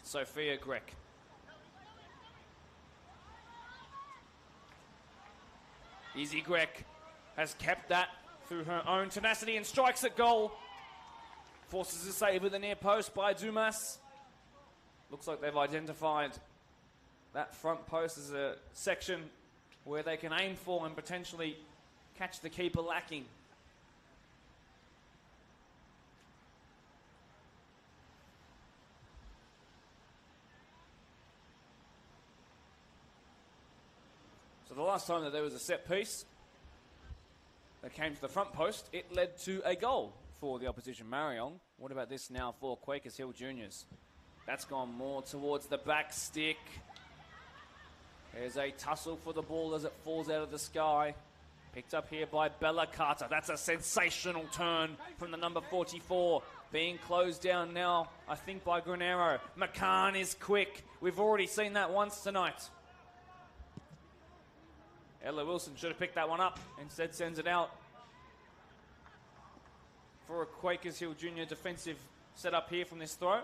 Sophia Grek. Izzy Grek has kept that through her own tenacity and strikes at goal. Forces a save at the near post by Dumas. Looks like they've identified that front post as a section where they can aim for and potentially catch the keeper lacking. So the last time that there was a set piece that came to the front post, it led to a goal for the opposition Marayong. What about this now for Quakers Hill Juniors? That's gone more towards the back stick. There's a tussle for the ball as it falls out of the sky. Picked up here by Bella Carter. That's a sensational turn from the number 44. Being closed down now, I think, by Granero. McCann is quick. We've already seen that once tonight. Ella Wilson should have picked that one up. Instead sends it out for a Quakers Hill Junior defensive setup here from this throw.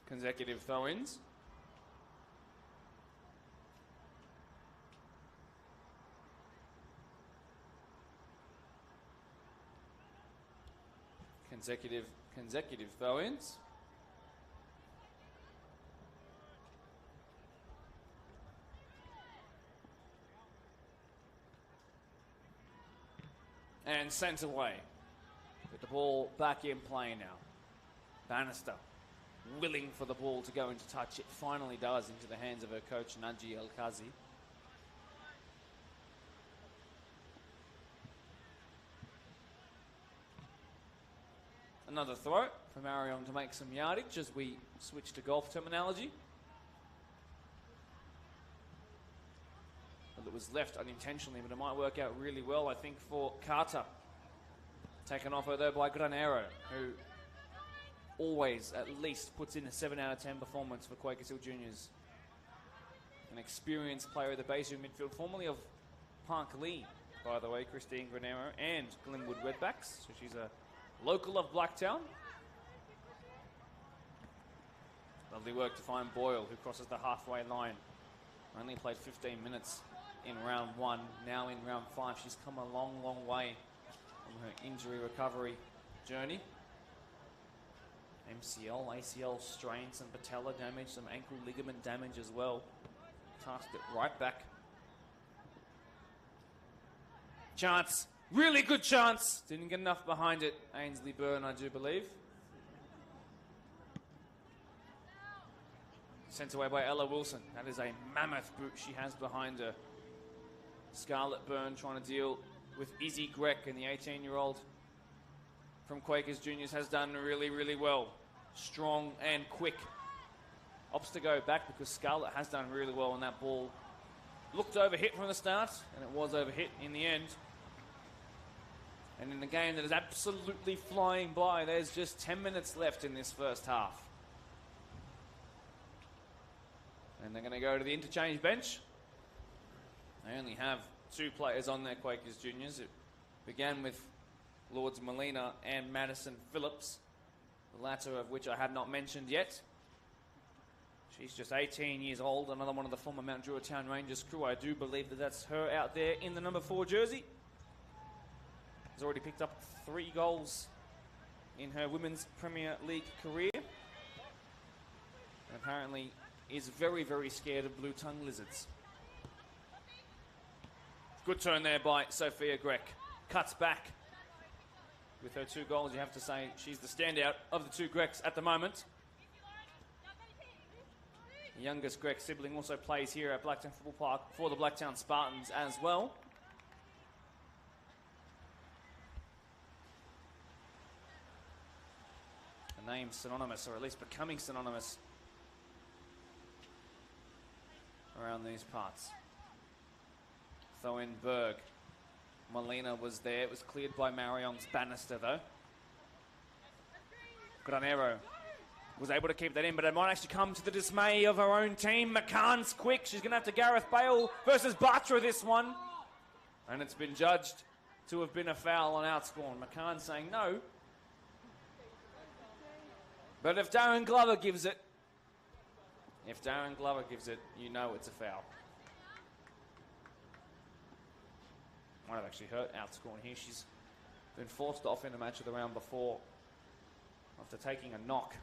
Consecutive throw-ins. Consecutive throw-ins. And sent away. With the ball back in play now. Bannister willing for the ball to go into touch. It finally does into the hands of her coach, Naji El-Kazi. Another throw for Marayong to make some yardage as we switch to golf terminology. Well, it was left unintentionally, but it might work out really well, I think, for Carter. Taken off her, though, by Granero, who always at least puts in a 7 out of 10 performance for Quakers Hill Juniors. An experienced player at the base of midfield, formerly of Park Lee, by the way, Christine Granero, and Glenwood Redbacks. So she's a local of Blacktown. Lovely work to find Boyle, who crosses the halfway line. Only played 15 minutes in round 1. Now in round 5, she's come a long, long way on her injury recovery journey. MCL, ACL strain, some patella damage, some ankle ligament damage as well. Tasked it right back. Chance, really good chance. Didn't get enough behind it. Ainsley Byrne, I do believe. Sent away by Ella Wilson. That is a mammoth boot she has behind her. Scarlett Byrne trying to deal with Izzy Grech, and the 18-year-old from Quakers Juniors has done really, really well. Strong and quick. Opts to go back because Scarlett has done really well on that ball. Looked overhit from the start, and it was overhit in the end. And in a game that is absolutely flying by, there's just 10 minutes left in this first half. And they're going to go to the interchange bench. They only have 2 players on their Quakers Juniors. It began with Lourdes Molina and Madison Phillips, the latter of which I have not mentioned yet. She's just 18 years old, another one of the former Mount Druitt Rangers crew. I do believe that that's her out there in the number 4 jersey. Has already picked up 3 goals in her Women's Premier League career. And apparently is very, very scared of blue-tongue lizards. Good turn there by Sophia Grech. Cuts back. With her 2 goals, you have to say she's the standout of the 2 Grechs at the moment. The youngest Grech sibling also plays here at Blacktown Football Park for the Blacktown Spartans as well. A name synonymous, or at least becoming synonymous around these parts. Thoen Berg. Molina was there. It was cleared by Marayong's Bannister, though. Granero was able to keep that in, but it might actually come to the dismay of her own team. McCann's quick. She's going to have to Gareth Bale versus Bartra this one. And it's been judged to have been a foul on outscored. McCann saying no. But if Darren Glover gives it, you know it's a foul. Might have actually hurt outscoring here. She's been forced off in a match of the round before after taking a knock.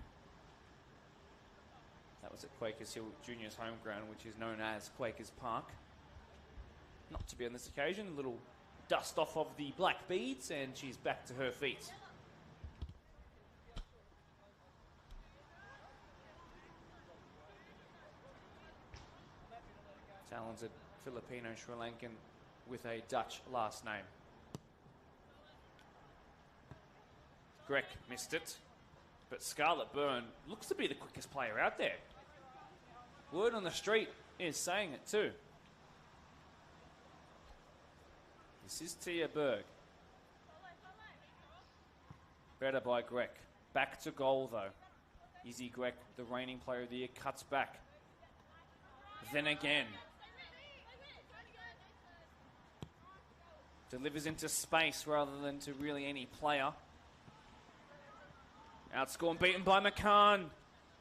That was at Quakers Hill Juniors home ground, which is known as Quakers Park. Not to be on this occasion. A little dust off of the black beads, and she's back to her feet. Talented Filipino Sri Lankan with a Dutch last name. Grech missed it, but Scarlett Byrne looks to be the quickest player out there. Word on the street is saying it too. This is Tia Berg. Better by Grech. Back to goal though. Izzy Grech, the reigning player of the year, cuts back. Then again. Delivers into space rather than to really any player. Outscored and beaten by McCann.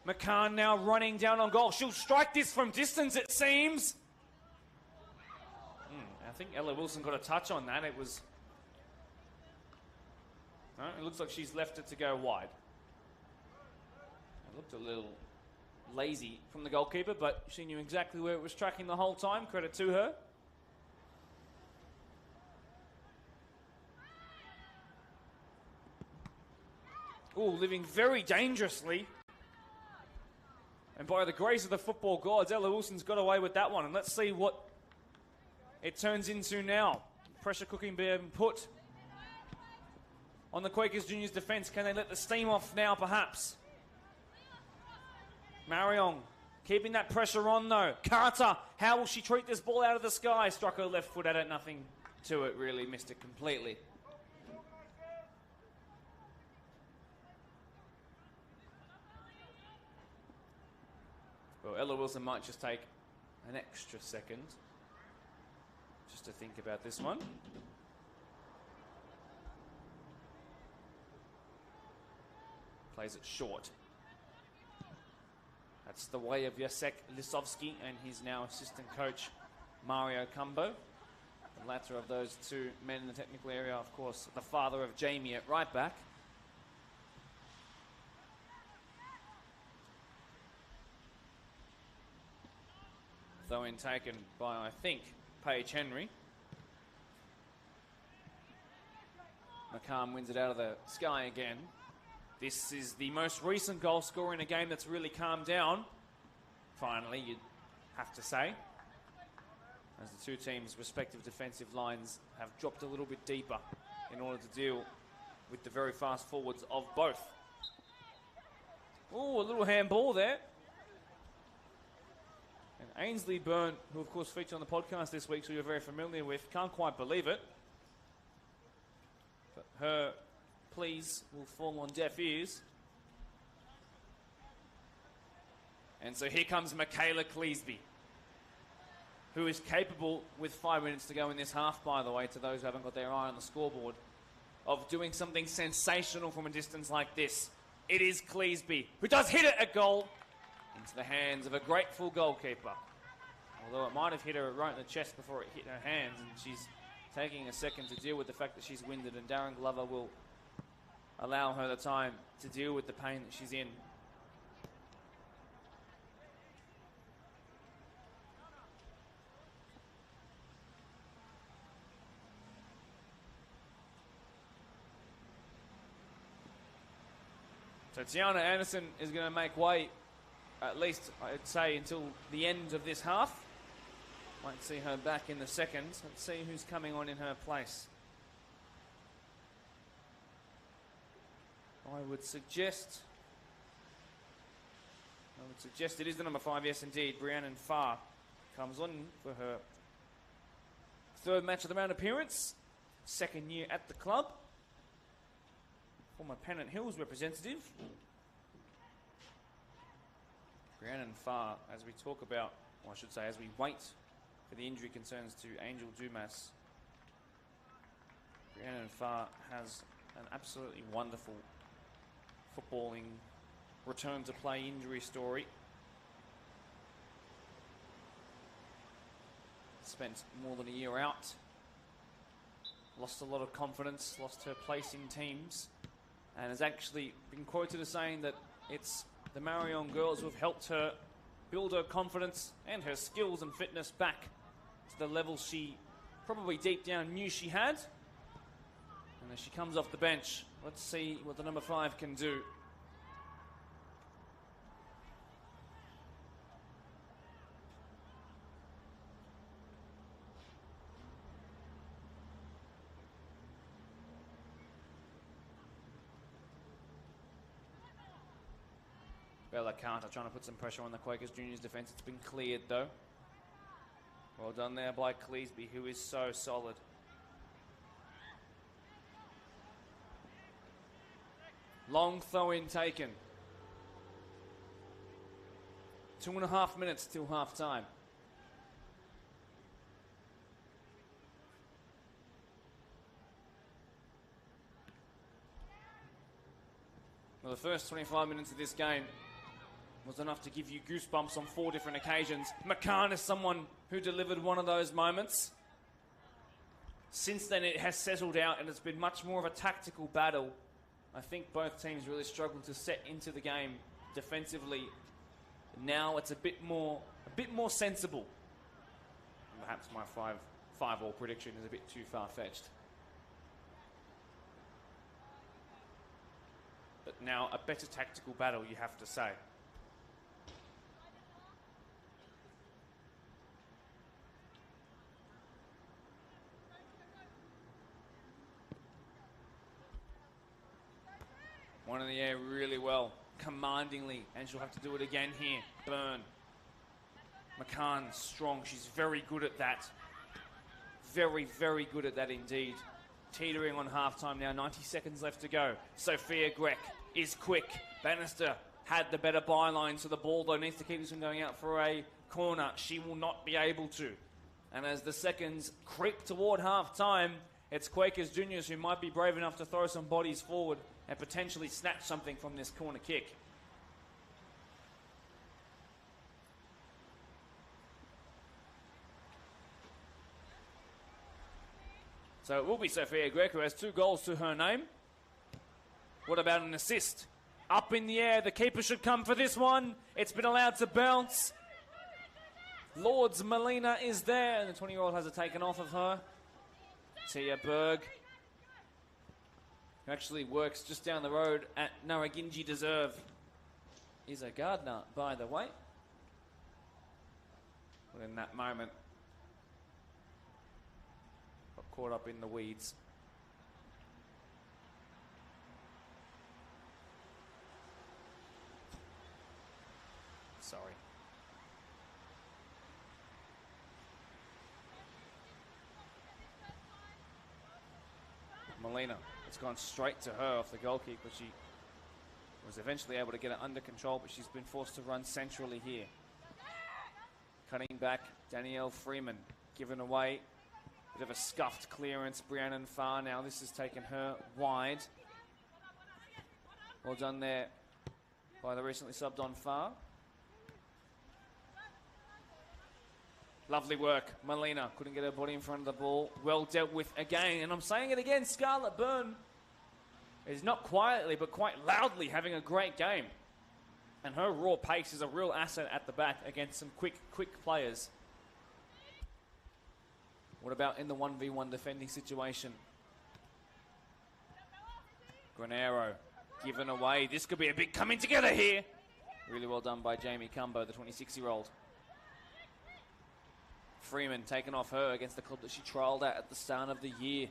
McCann now running down on goal. She'll strike this from distance, it seems. I think Ella Wilson got a touch on that. It was... No, it looks like she's left it to go wide. It looked a little lazy from the goalkeeper, but she knew exactly where it was tracking the whole time. Credit to her. Oh, living very dangerously. And by the grace of the football gods, Ella Wilson's got away with that one. And let's see what it turns into now. Pressure cooking being put on the Quakers Juniors defence. Can they let the steam off now, perhaps? Marayong keeping that pressure on, though. Carter, how will she treat this ball out of the sky? Struck her left foot at it. Nothing to it, really. Missed it completely. Well, Ella Wilson might just take an extra second just to think about this one. Plays it short. That's the way of Jacek Lisowski and his now assistant coach, Mario Cumbo. The latter of those 2 men in the technical area, of course, the father of Jamie at right back. Though in taken by, I think, Paige Henry. McCann wins it out of the sky again. This is the most recent goal scorer in a game that's really calmed down. Finally, you'd have to say. As the two teams' respective defensive lines have dropped a little bit deeper in order to deal with the very fast forwards of both. Oh, a little handball there. And Ainsley Byrne, who of course featured on the podcast this week, so you're very familiar with, can't quite believe it. But her pleas will fall on deaf ears. And so here comes Michaela Cleesby, who is capable, with 5 minutes to go in this half, by the way, to those who haven't got their eye on the scoreboard, of doing something sensational from a distance like this. It is Cleesby, who does hit it at goal into the hands of a grateful goalkeeper. Although it might have hit her right in the chest before it hit her hands, and she's taking a second to deal with the fact that she's winded, and Darren Glover will allow her the time to deal with the pain that she's in. So Tiana Anderson is going to make way, at least I'd say, until the end of this half. Might see her back in the second. Let's see who's coming on in her place. I would suggest it is the number 5, yes indeed. Brianna Farr comes on for her third match of the round appearance. Second year at the club. Former Pennant Hills representative. Brianna Farr, as we talk about, or I should say as we wait for the injury concerns to Angel Dumas. Brianna Farr has an absolutely wonderful footballing return to play injury story. Spent more than a year out. Lost a lot of confidence, lost her place in teams, and has actually been quoted as saying that it's the Marayong girls who have helped her build her confidence and her skills and fitness back to the level she probably deep down knew she had. And as she comes off the bench, let's see what the number 5 can do. Bella Carter trying to put some pressure on the Quakers Juniors defence. It's been cleared though. Well done there by Cleesby, who is so solid. Long throw-in taken. 2.5 minutes till half time. Well, the first 25 minutes of this game was enough to give you goosebumps on 4 different occasions. McCann is someone who delivered one of those moments. Since then, it has settled out and it's been much more of a tactical battle. I think both teams really struggled to set into the game defensively. Now it's a bit more sensible. Perhaps my 5-5-all prediction is a bit too far-fetched. But now a better tactical battle, you have to say. One in the air really well, commandingly, and she'll have to do it again here. Byrne. McCann, strong. She's very good at that. Very, very good at that indeed. Teetering on half-time now, 90 seconds left to go. Sophia Grech is quick. Bannister had the better byline, so the ball, though, needs to keep this from going out for a corner. She will not be able to. And as the seconds creep toward half-time, it's Quakers Juniors who might be brave enough to throw some bodies forward and potentially snatch something from this corner kick. So it will be Sophia Grech, who has 2 goals to her name. What about an assist? Up in the air, the keeper should come for this one. It's been allowed to bounce. Lords Melina is there, and the 20-year-old has it taken off of her. Tia Berg, who actually works just down the road at Narragansett Reserve, is a gardener, by the way. But in that moment, got caught up in the weeds. Sorry. Melina, it's gone straight to her off the goal kick, but she was eventually able to get it under control, but she's been forced to run centrally here. Cutting back, Danielle Freeman, given away. Bit of a scuffed clearance, Brianna Farr now. This has taken her wide. Well done there by the recently subbed on Farr. Lovely work. Melina couldn't get her body in front of the ball. Well dealt with again. And I'm saying it again, Scarlett Byrne is not quietly, but quite loudly having a great game. And her raw pace is a real asset at the back against some quick players. What about in the 1v1 defending situation? Granero given away. This could be a big coming together here. Really well done by Jamie Cumbo, the 26-year-old. Freeman taken off her against the club that she trialled at the start of the year.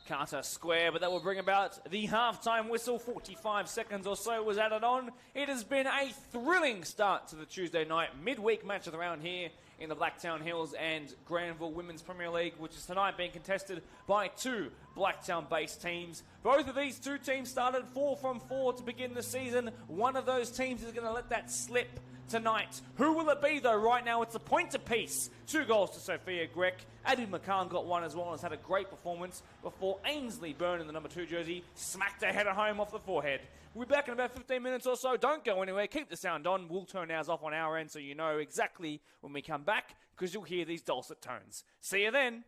Carter square, but that will bring about the halftime whistle. 45 seconds or so was added on. It has been a thrilling start to the Tuesday night midweek match of the round here in the Blacktown Hills and Granville Women's Premier League, which is tonight being contested by two Blacktown-based teams. Both of these two teams started 4 from 4 to begin the season. One of those teams is going to let that slip tonight. Who will it be, though? Right now, it's a point apiece. 2 goals to Sophia Grech. Addie McCann got one as well and has had a great performance before Ainsley Byrne in the number 2 jersey smacked her header home off the forehead. We'll be back in about 15 minutes or so. Don't go anywhere. Keep the sound on. We'll turn ours off on our end so you know exactly when we come back, because you'll hear these dulcet tones. See you then.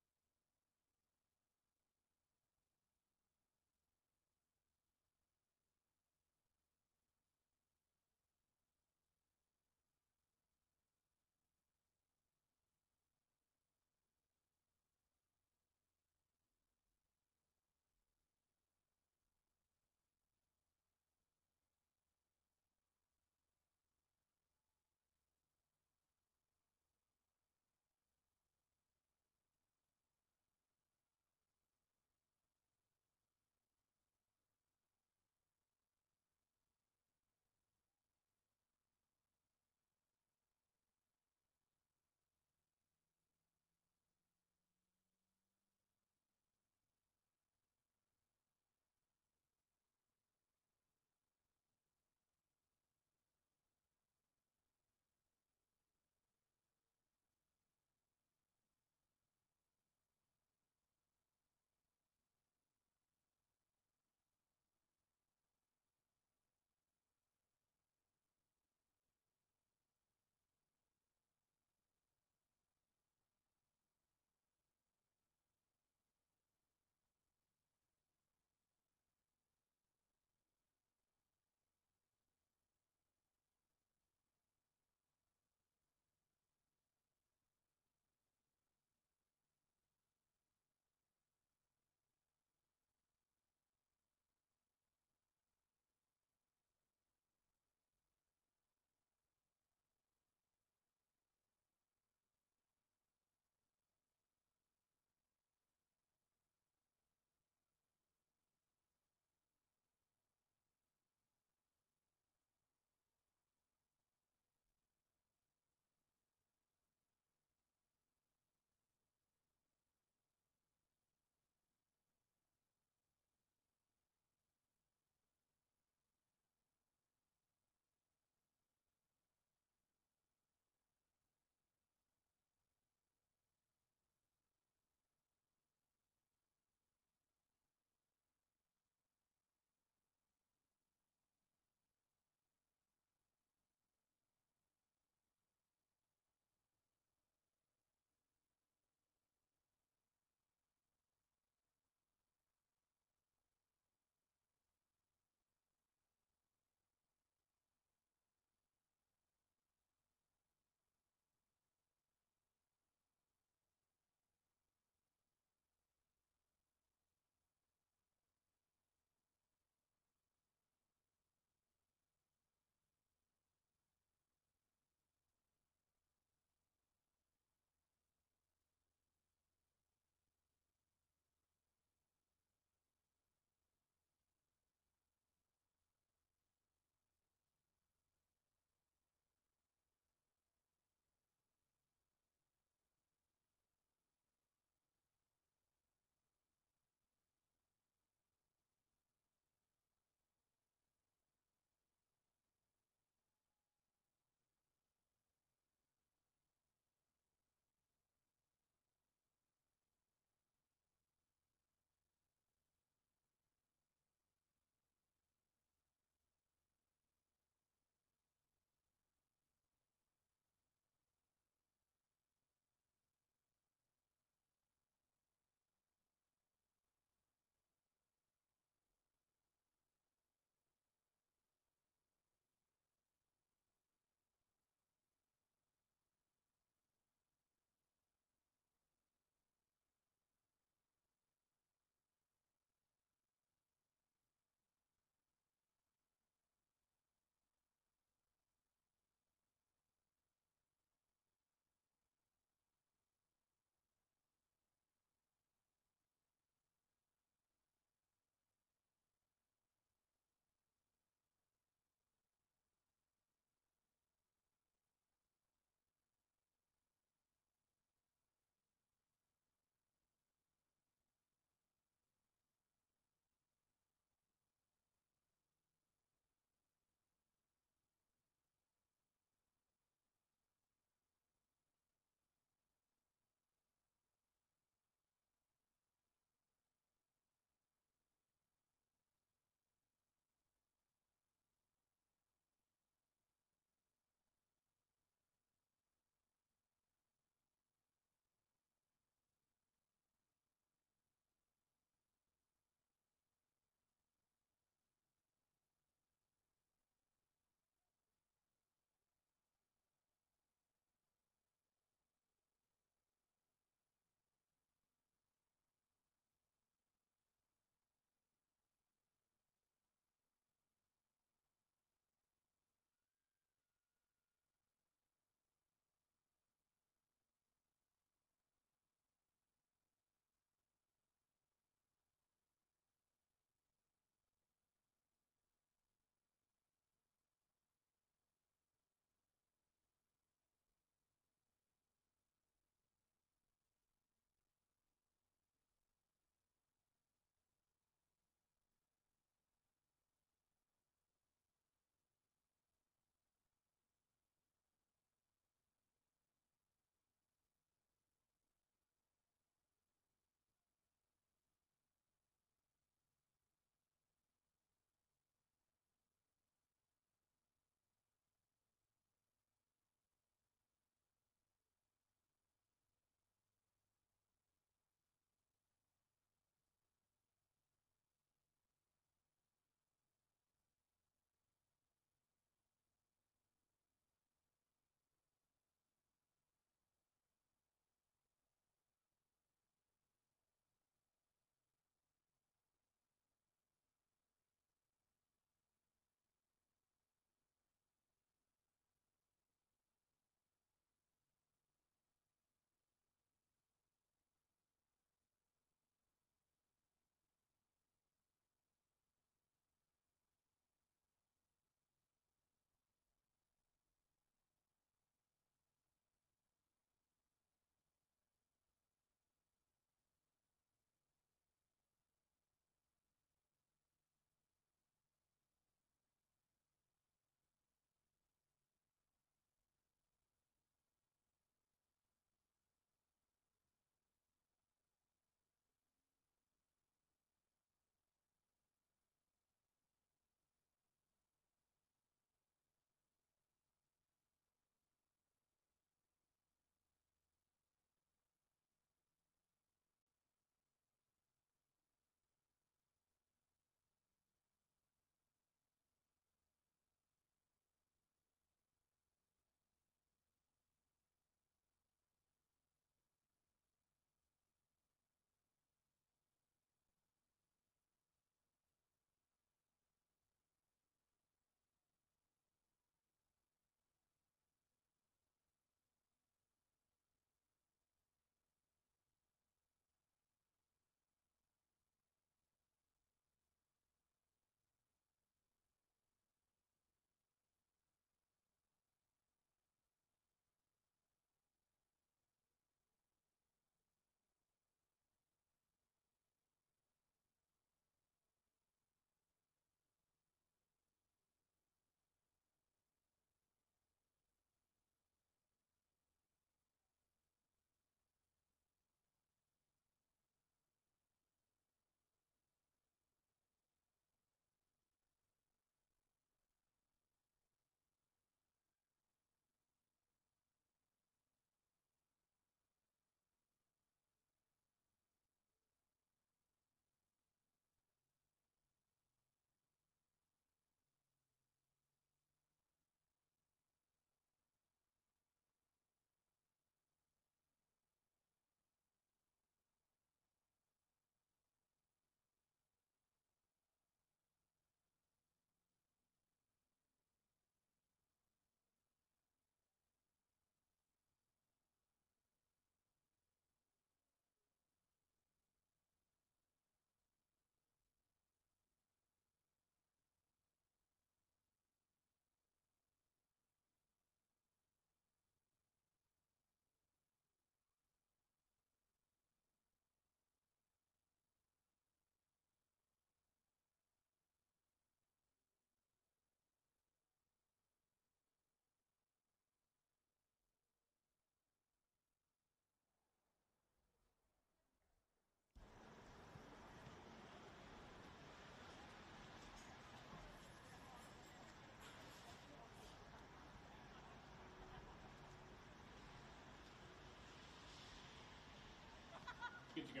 Good to go.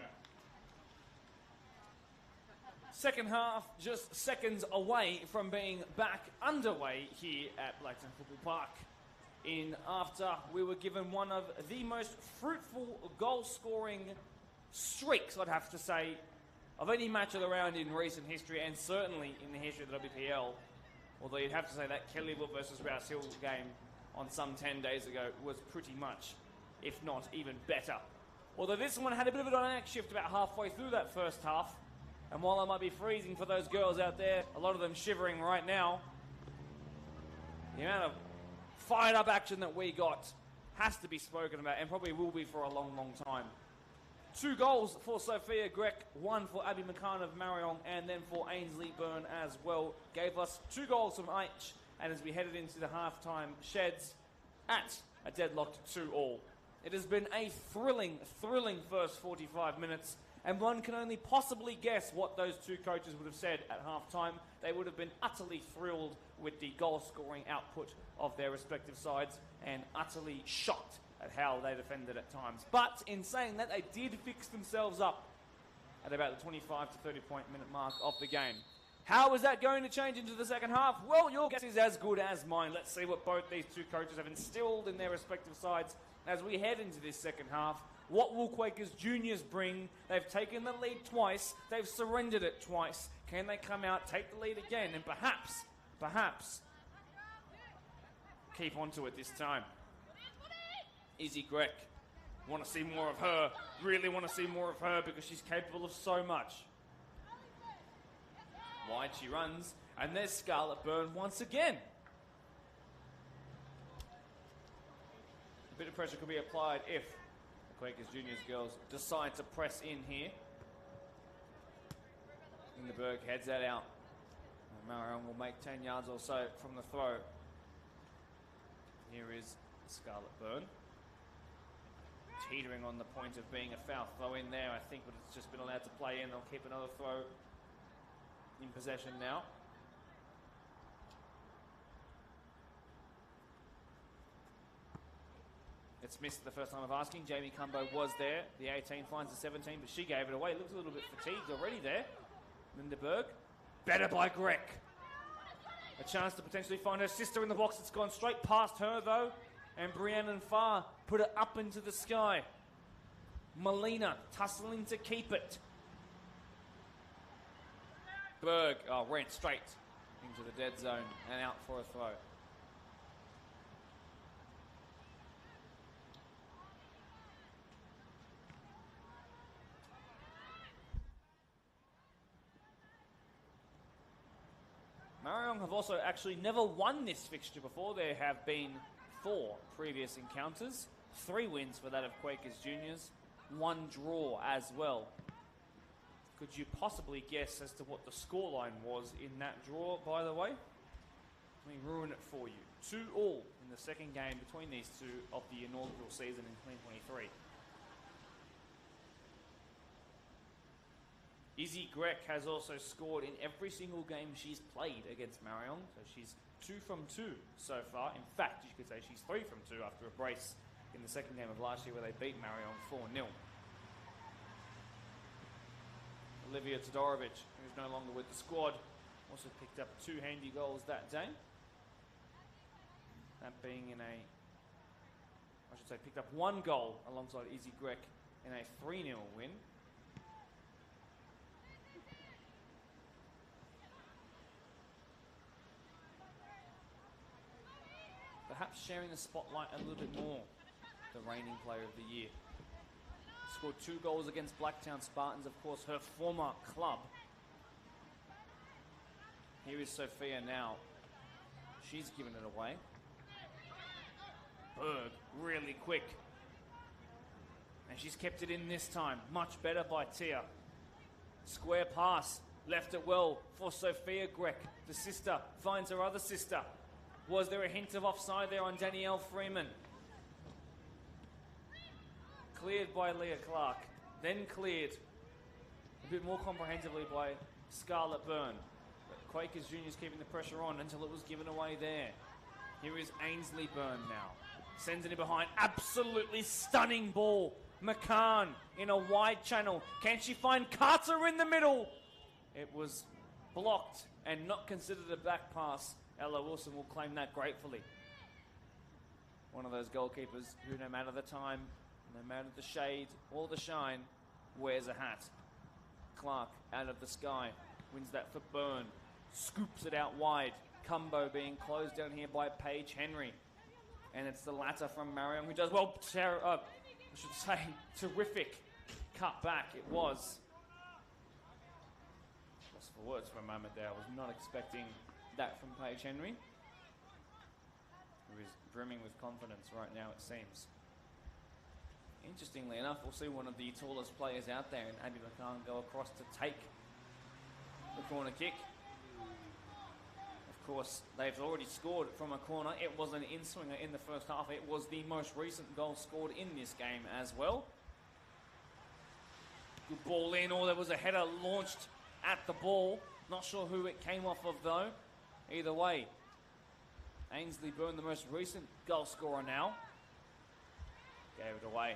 Second half, just seconds away from being back underway here at Blacktown Football Park. In after we were given one of the most fruitful goal-scoring streaks, I'd have to say, of any match of the round in recent history, and certainly in the history of the WPL. Although you'd have to say that Kellyville versus Rouse Hill game on some 10 days ago was pretty much, if not even better. Although this one had a bit of a dynamic shift about halfway through that first half. And while I might be freezing for those girls out there, a lot of them shivering right now, the amount of fired up action that we got has to be spoken about, and probably will be for a long, long time. 2 goals for Sophia Grek, 1 for Abby McCann of Marayong, and then for Ainsley Byrne as well. Gave us 2 goals from each, and as we headed into the halftime sheds at a deadlocked 2-2. It has been a thrilling, thrilling first 45 minutes, and one can only possibly guess what those 2 coaches would have said at halftime. They would have been utterly thrilled with the goal-scoring output of their respective sides and utterly shocked at how they defended at times. But in saying that, they did fix themselves up at about the 25 to 30 point minute mark of the game. How is that going to change into the second half? Well, your guess is as good as mine. Let's see what both these 2 coaches have instilled in their respective sides as we head into this second half. What will Quakers Juniors bring? They've taken the lead twice. They've surrendered it twice. Can they come out, take the lead again, and perhaps, keep on to it this time? Izzy Grek. Want to see more of her. Really want to see more of her because she's capable of so much. Wide she runs, and there's Scarlett Byrne once again. A bit of pressure could be applied if the Quakers Juniors girls decide to press in here. Lindeberg heads that out. Marayong will make 10 yards or so from the throw. Here is Scarlett Byrne. Teetering on the point of being a foul throw in there, I think, but it's just been allowed to play in. They'll keep another throw in possession now. It's missed the first time of asking. Jamie Cumbo was there. The 18 finds the 17, but she gave it away. Looks a little bit fatigued already there. Lindeberg. Better by Grek. A chance to potentially find her sister in the box. It's gone straight past her, though. And Brianne Farr put it up into the sky. Molina tussling to keep it. Berg, went straight into the dead zone and out for a throw. Marayong have also actually never won this fixture before. There have been 4 previous encounters, 3 wins for that of Quakers Juniors, 1 draw as well. Could you possibly guess as to what the scoreline was in that draw, by the way? Let me ruin it for you. 2-2 in the second game between these 2 of the inaugural season in 2023. Izzy Grek has also scored in every single game she's played against Marayong, so she's 2 from 2 so far. In fact, you could say she's 3 from 2 after a brace in the second game of last year where they beat Marayong 4-0. Olivia Todorovic, who's no longer with the squad, also picked up 2 handy goals that day. That being picked up 1 goal alongside Izzy Grek in a 3-0 win. Perhaps sharing the spotlight a little bit more, the reigning player of the year. Scored 2 goals against Blacktown Spartans, of course, her former club. Here is Sophia now. She's given it away. Berg, really quick. And she's kept it in this time. Much better by Tia. Square pass, left it well for Sophia Grek. The sister finds her other sister. Was there a hint of offside there on Danielle Freeman? Cleared by Leah Clark. Then cleared a bit more comprehensively by Scarlett Byrne. But Quakers Juniors keeping the pressure on until it was given away there. Here is Ainsley Byrne now. Sends it in behind. Absolutely stunning ball McCann in a wide channel. Can she find Carter in the middle? It was blocked and not considered a back pass. Ella Wilson will claim that gratefully. One of those goalkeepers who, no matter the time, no matter the shade or the shine, wears a hat. Clark out of the sky, wins that for Byrne, scoops it out wide. Cumbo being closed down here by Paige Henry. And it's the latter from Marayong who does, well, I should say, terrific cut back it was. Lost for words for a moment there. I was not expecting that from Paige Henry, who is brimming with confidence right now, it seems. Interestingly enough, we'll see one of the tallest players out there, and Abby McCann, go across to take the corner kick. Of course, they've already scored from a corner. It was an in-swinger in the first half. It was the most recent goal scored in this game as well. Good ball in, or there was a header launched at the ball. Not sure who it came off of though. Either way, Ainsley Byrne, the most recent goal scorer now, gave it away.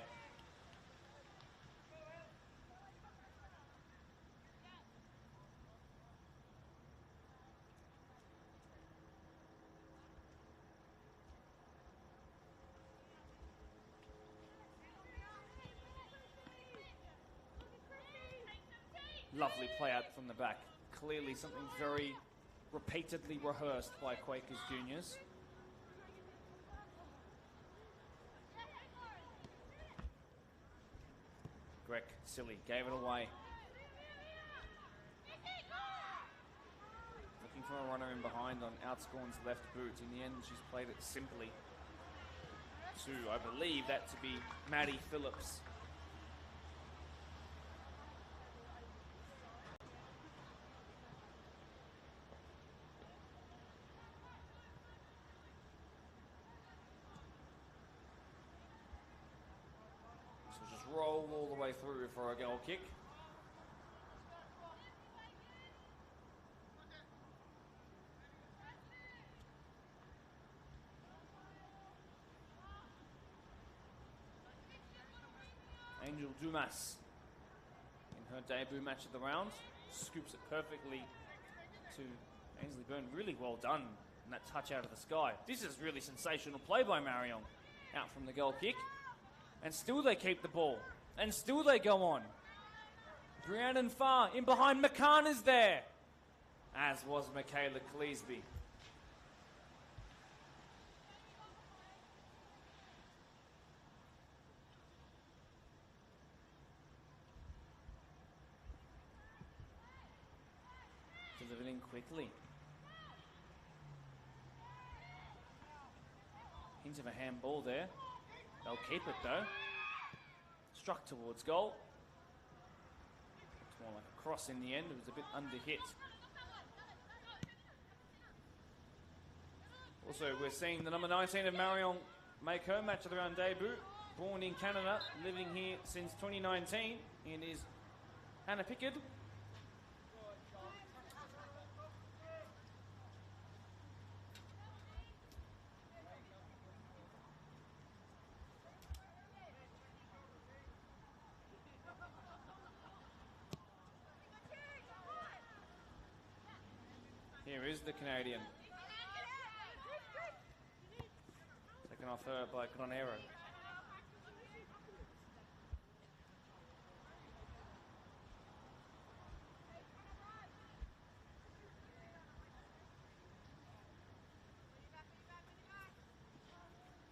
Lovely play out from the back. Clearly something very repeatedly rehearsed by Quakers juniors. Greg Silly gave it away. Looking for a runner in behind on Outscorn's left boot. In the end, she's played it simply to, I believe, that to be Maddie Phillips. Just roll all the way through for a goal kick. Angel Dumas, in her debut match of the round, scoops it perfectly to Ainsley Byrne. Really well done in that touch out of the sky. This is really sensational play by Marayong out from the goal kick. And still they keep the ball. And still they go on. Brianna Farr in behind. McCann is there. As was Michaela Cleesby. Delivered in quickly. Hint of a handball there. They'll keep it though. Struck towards goal. It's more like a cross in the end. It was a bit under hit. Also, we're seeing the number 19 of Marayong make her match of the round debut. Born in Canada, living here since 2019. It is Hannah Pickard. Here is the Canadian. Taken off her by Granero.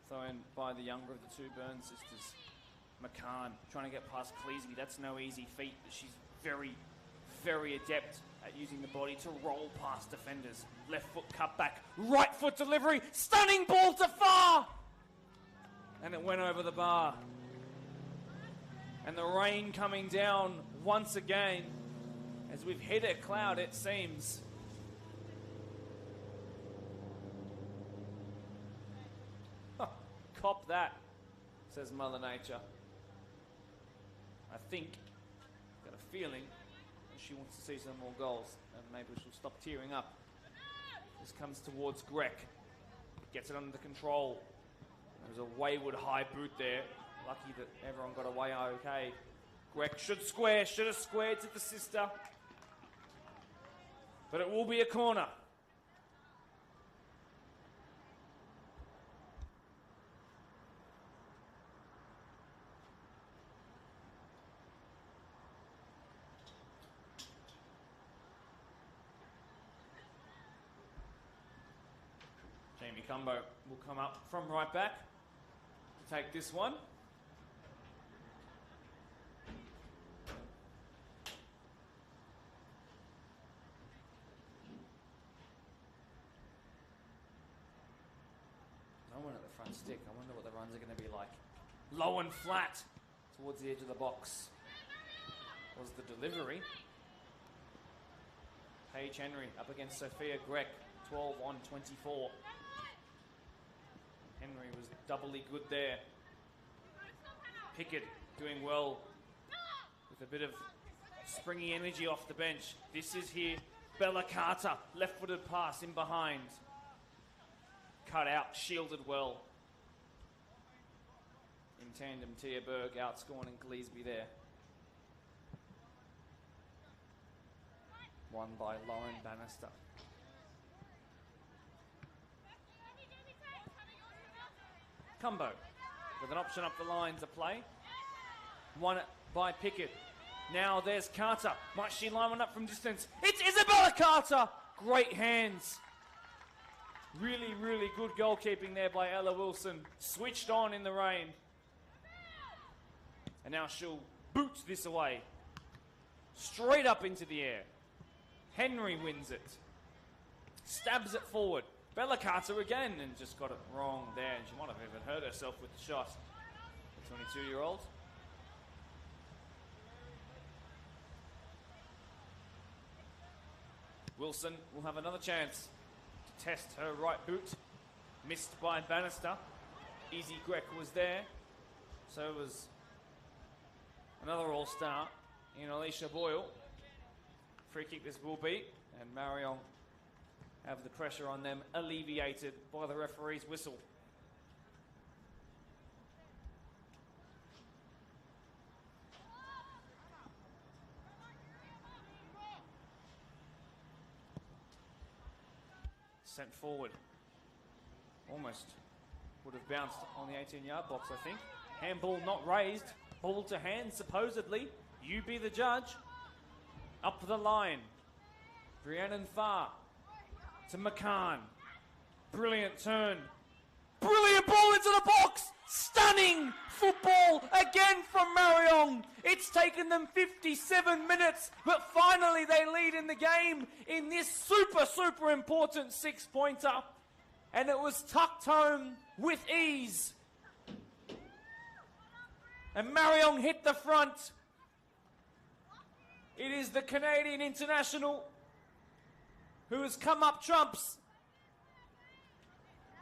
Thrown by the younger of the two Burns sisters. McCann trying to get past Cleesby. That's no easy feat, but she's very, very adept at using the body to roll past defenders. Left foot cut back, right foot delivery, stunning ball to Far! And it went over the bar. And the rain coming down once again as we've hit a cloud, it seems. Cop that, says Mother Nature. I think, got a feeling, she wants to see some more goals, and maybe she'll stop tearing up. This comes towards Greg. Gets it under control. There's a wayward high boot there. Lucky that everyone got away okay. Greg should have squared to the sister. But it will be a corner. Jamie Cumbo will come up from right back to take this one. No one at the front stick. I wonder what the runs are going to be like. Low and flat towards the edge of the box was the delivery. Paige Henry up against Sophia Grech, 12 on 24. Henry was doubly good there. Pickett doing well with a bit of springy energy off the bench. This is here. Bella Carter, left-footed pass in behind. Cut out, shielded well. In tandem, Tia Berg outscoring Gleesby there. Won by Lauren Bannister. Cumbo with an option up the line to play. Won it by Pickett. Now there's Carter. Might she line one up from distance? It's Isabella Carter! Great hands. Really, really good goalkeeping there by Ella Wilson. Switched on in the rain. And now she'll boot this away. Straight up into the air. Henry wins it. Stabs it forward. Bella Carter again and just got it wrong there. And she might have even hurt herself with the shot. The 22-year-old. Wilson will have another chance to test her right boot. Missed by Bannister. Easy Grech was there. So was another all-star in Alicia Boyle. Free kick this will be. And Marayong have the pressure on them alleviated by the referee's whistle. Sent forward. Almost would have bounced on the 18-yard box, I think. Handball not raised. Ball to hand, supposedly. You be the judge. Up the line. Rhiannon Farr to McCann. Brilliant turn. Brilliant ball into the box. Stunning football again from Marayong. It's taken them 57 minutes, but finally they lead in the game in this super, super important 6-pointer. And it was tucked home with ease. And Marayong hit the front. It is the Canadian international who has come up trumps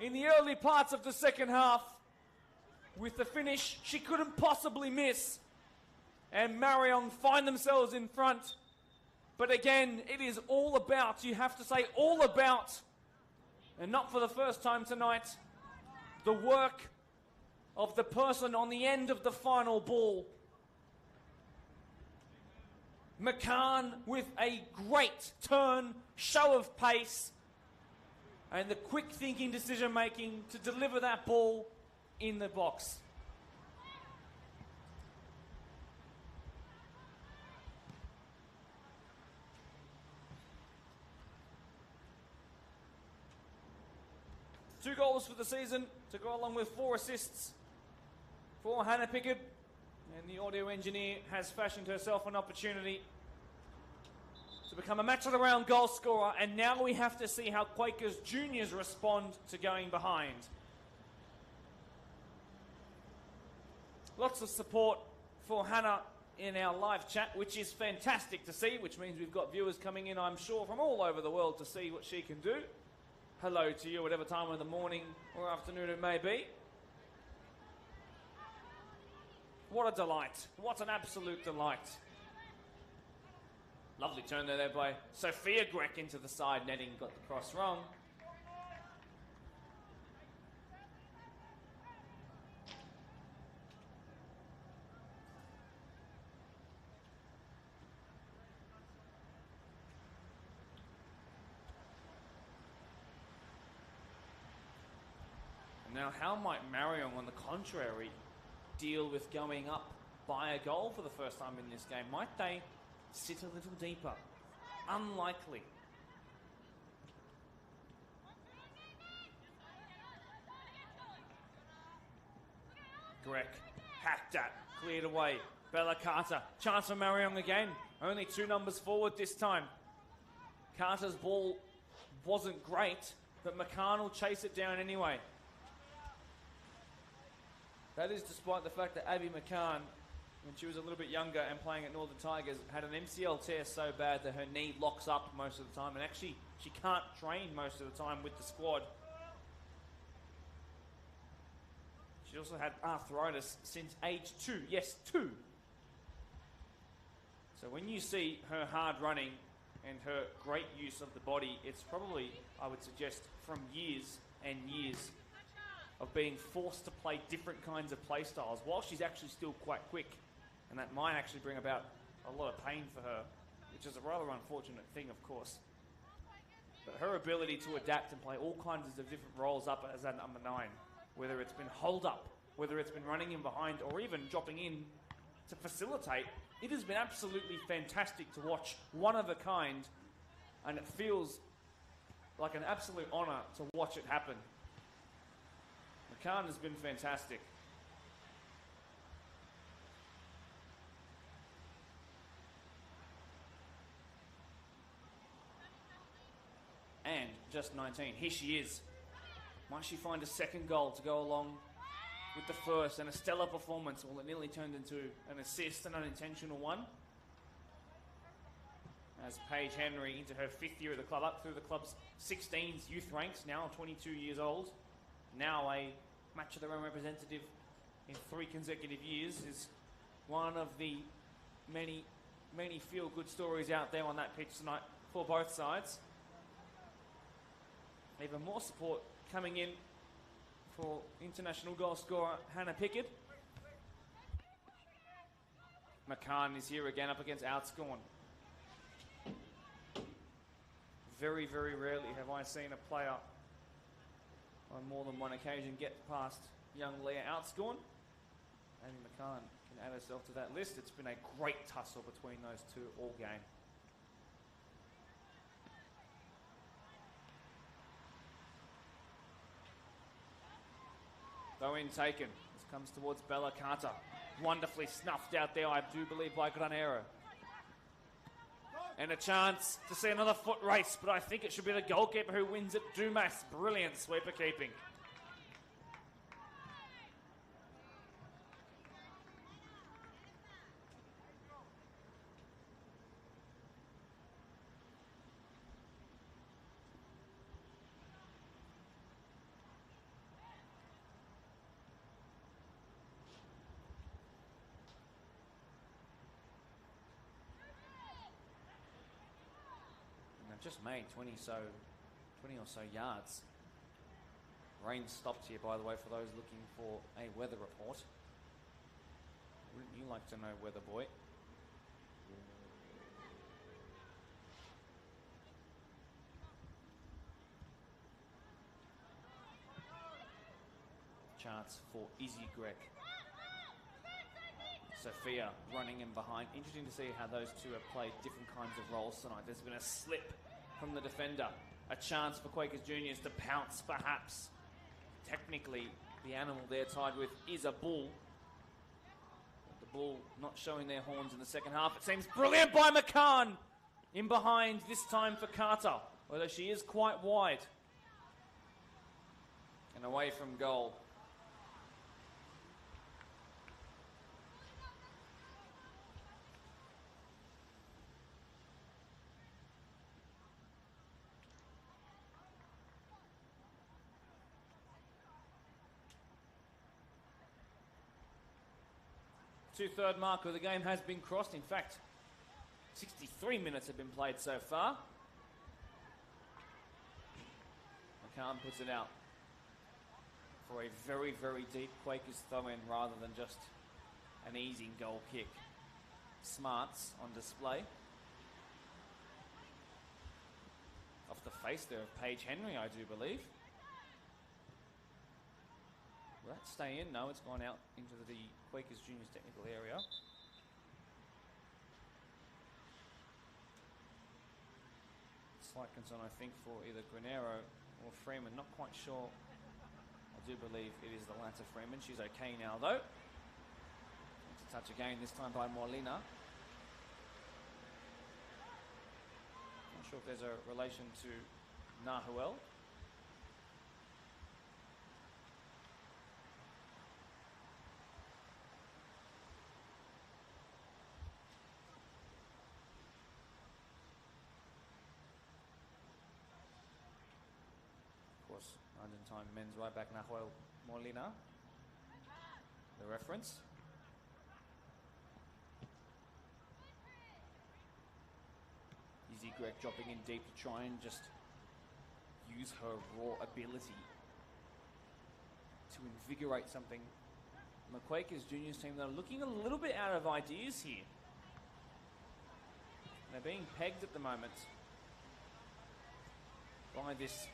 in the early parts of the second half with the finish she couldn't possibly miss. And Marayong find themselves in front. But again, it is all about, you have to say all about, and not for the first time tonight, the work of the person on the end of the final ball. McCann with a great turn, show of pace, and the quick thinking decision making to deliver that ball in the box. Two goals for the season to go along with 4 assists for Hannah Pickett. And the audio engineer has fashioned herself an opportunity to become a match of the round goal scorer. And now we have to see how Quakers juniors respond to going behind. Lots of support for Hannah in our live chat, which is fantastic to see, which means we've got viewers coming in, I'm sure, from all over the world to see what she can do. Hello to you, whatever time of the morning or afternoon it may be. What a delight. What an absolute delight. Lovely turn there by Sophia Grech into the side netting. Got the cross wrong. Now, how might Marayong, on the contrary, deal with going up by a goal for the first time in this game? Might they sit a little deeper? Unlikely. Greg hacked at, cleared away. Bella Carter, chance for Marayong again. Only 2 numbers forward this time. Carter's ball wasn't great, but McCann will chase it down anyway. That is despite the fact that Abby McCann, when she was a little bit younger and playing at Northern Tigers, had an MCL tear so bad that her knee locks up most of the time, and actually she can't train most of the time with the squad. She also had arthritis since age 2. Yes, 2. So when you see her hard running and her great use of the body, it's probably, I would suggest, from years and years of being forced to play different kinds of play styles while she's actually still quite quick. And that might actually bring about a lot of pain for her, which is a rather unfortunate thing, of course. But her ability to adapt and play all kinds of different roles up as a number 9, whether it's been hold up, whether it's been running in behind, or even dropping in to facilitate, it has been absolutely fantastic to watch, one of a kind, and it feels like an absolute honour to watch it happen. McCann has been fantastic. And just 19. Here she is. Might she find a second goal to go along with the first, and a stellar performance? Well, it nearly turned into an assist, an unintentional one. As Paige Henry, into her 5th year at the club, up through the club's 16s youth ranks, now 22 years old. Now a match of their own representative in 3 consecutive years, is one of the many, many feel-good stories out there on that pitch tonight for both sides. Even more support coming in for international goal scorer Hannah Pickett. McCann is here again up against Outscorn. Very, very rarely have I seen a player on more than one occasion get past young Leah Outscorn. Amy McCann can add herself to that list. It's been a great tussle between those two all game. Though in taken. This comes towards Bella Carter. Wonderfully snuffed out there, I do believe, by Granero. And a chance to see another foot race, but I think it should be the goalkeeper who wins it. Dumas, brilliant sweeper keeping. Just made 20 or so yards. Rain stopped here, by the way, for those looking for a weather report. Wouldn't you like to know, weather boy? Chance for Izzy Greg. Sophia running in behind. Interesting to see how those two have played different kinds of roles tonight. There's been a slip from the defender. A chance for Quakers Juniors to pounce, perhaps. Technically, the animal they're tied with is a bull. But the bull not showing their horns in the second half. It seems brilliant by McCann. In behind, this time for Carter, although she is quite wide. And away from goal. Two-third mark of the game has been crossed. In fact, 63 minutes have been played so far. McCann puts it out for a very, very deep Quakers throw-in rather than just an easy goal kick. Smarts on display. Off the face there of Paige Henry, I do believe. Will that stay in? No, it's gone out into the Quakers Juniors technical area. Slight concern, I think, for either Granero or Freeman. Not quite sure. I do believe it is the latter, Freeman. She's okay now, though. It's a touch again, this time by Molina. Not sure if there's a relation to Nahuel. Of course, Argentine men's right back Nahuel Molina, the reference. Izzy Greg dropping in deep to try and just use her raw ability to invigorate something. The Quakers Juniors team, they're looking a little bit out of ideas here. They're being pegged at the moment by this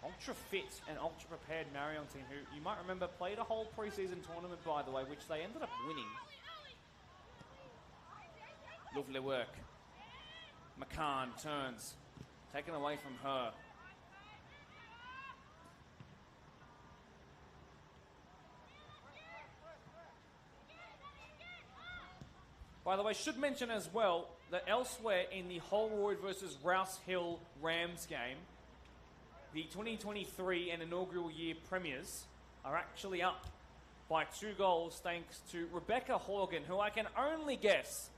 ultra fit and ultra prepared Marayong team, who you might remember played a whole preseason tournament, by the way, which they ended up winning. Lovely work. McCann turns, taken away from her. By the way, should mention as well that elsewhere in the Holroyd versus Rouse Hill Rams game, the 2023 and inaugural year premiers are actually up by 2 goals thanks to Rebecca Horgan, who I can only guess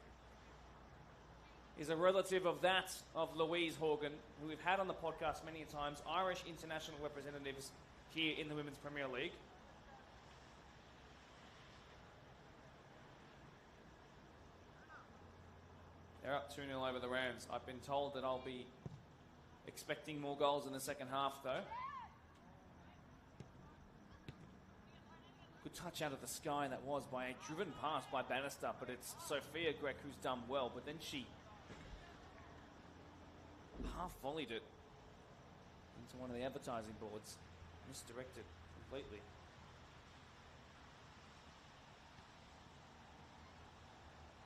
is a relative of that of Louise Horgan, who we've had on the podcast many times, Irish international representatives here in the Women's Premier League. They're up 2-0 over the Rams. I've been told that I'll be expecting more goals in the second half, though. Good touch out of the sky that was by a driven pass by Bannister, but it's Sophia Grech who's done well, but then she half-volleyed it into one of the advertising boards. Misdirected completely.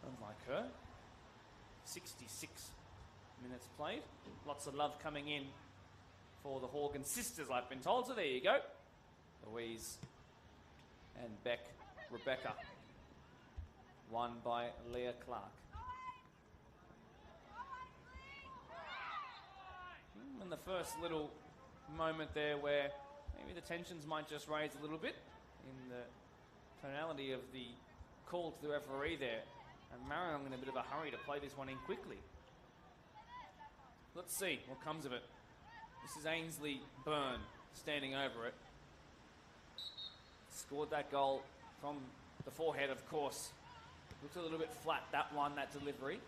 Unlike her. 66 minutes played. Lots of love coming in for the Horgan sisters, I've been told. So there you go. Louise and Rebecca. Won by Leah Clark. And the first little moment there where maybe the tensions might just raise a little bit in the tonality of the call to the referee there. And Marayong in a bit of a hurry to play this one in quickly. Let's see what comes of it. This is Ainsley Byrne standing over it. Scored that goal from the forehead, of course. Looked a little bit flat, that one, that delivery.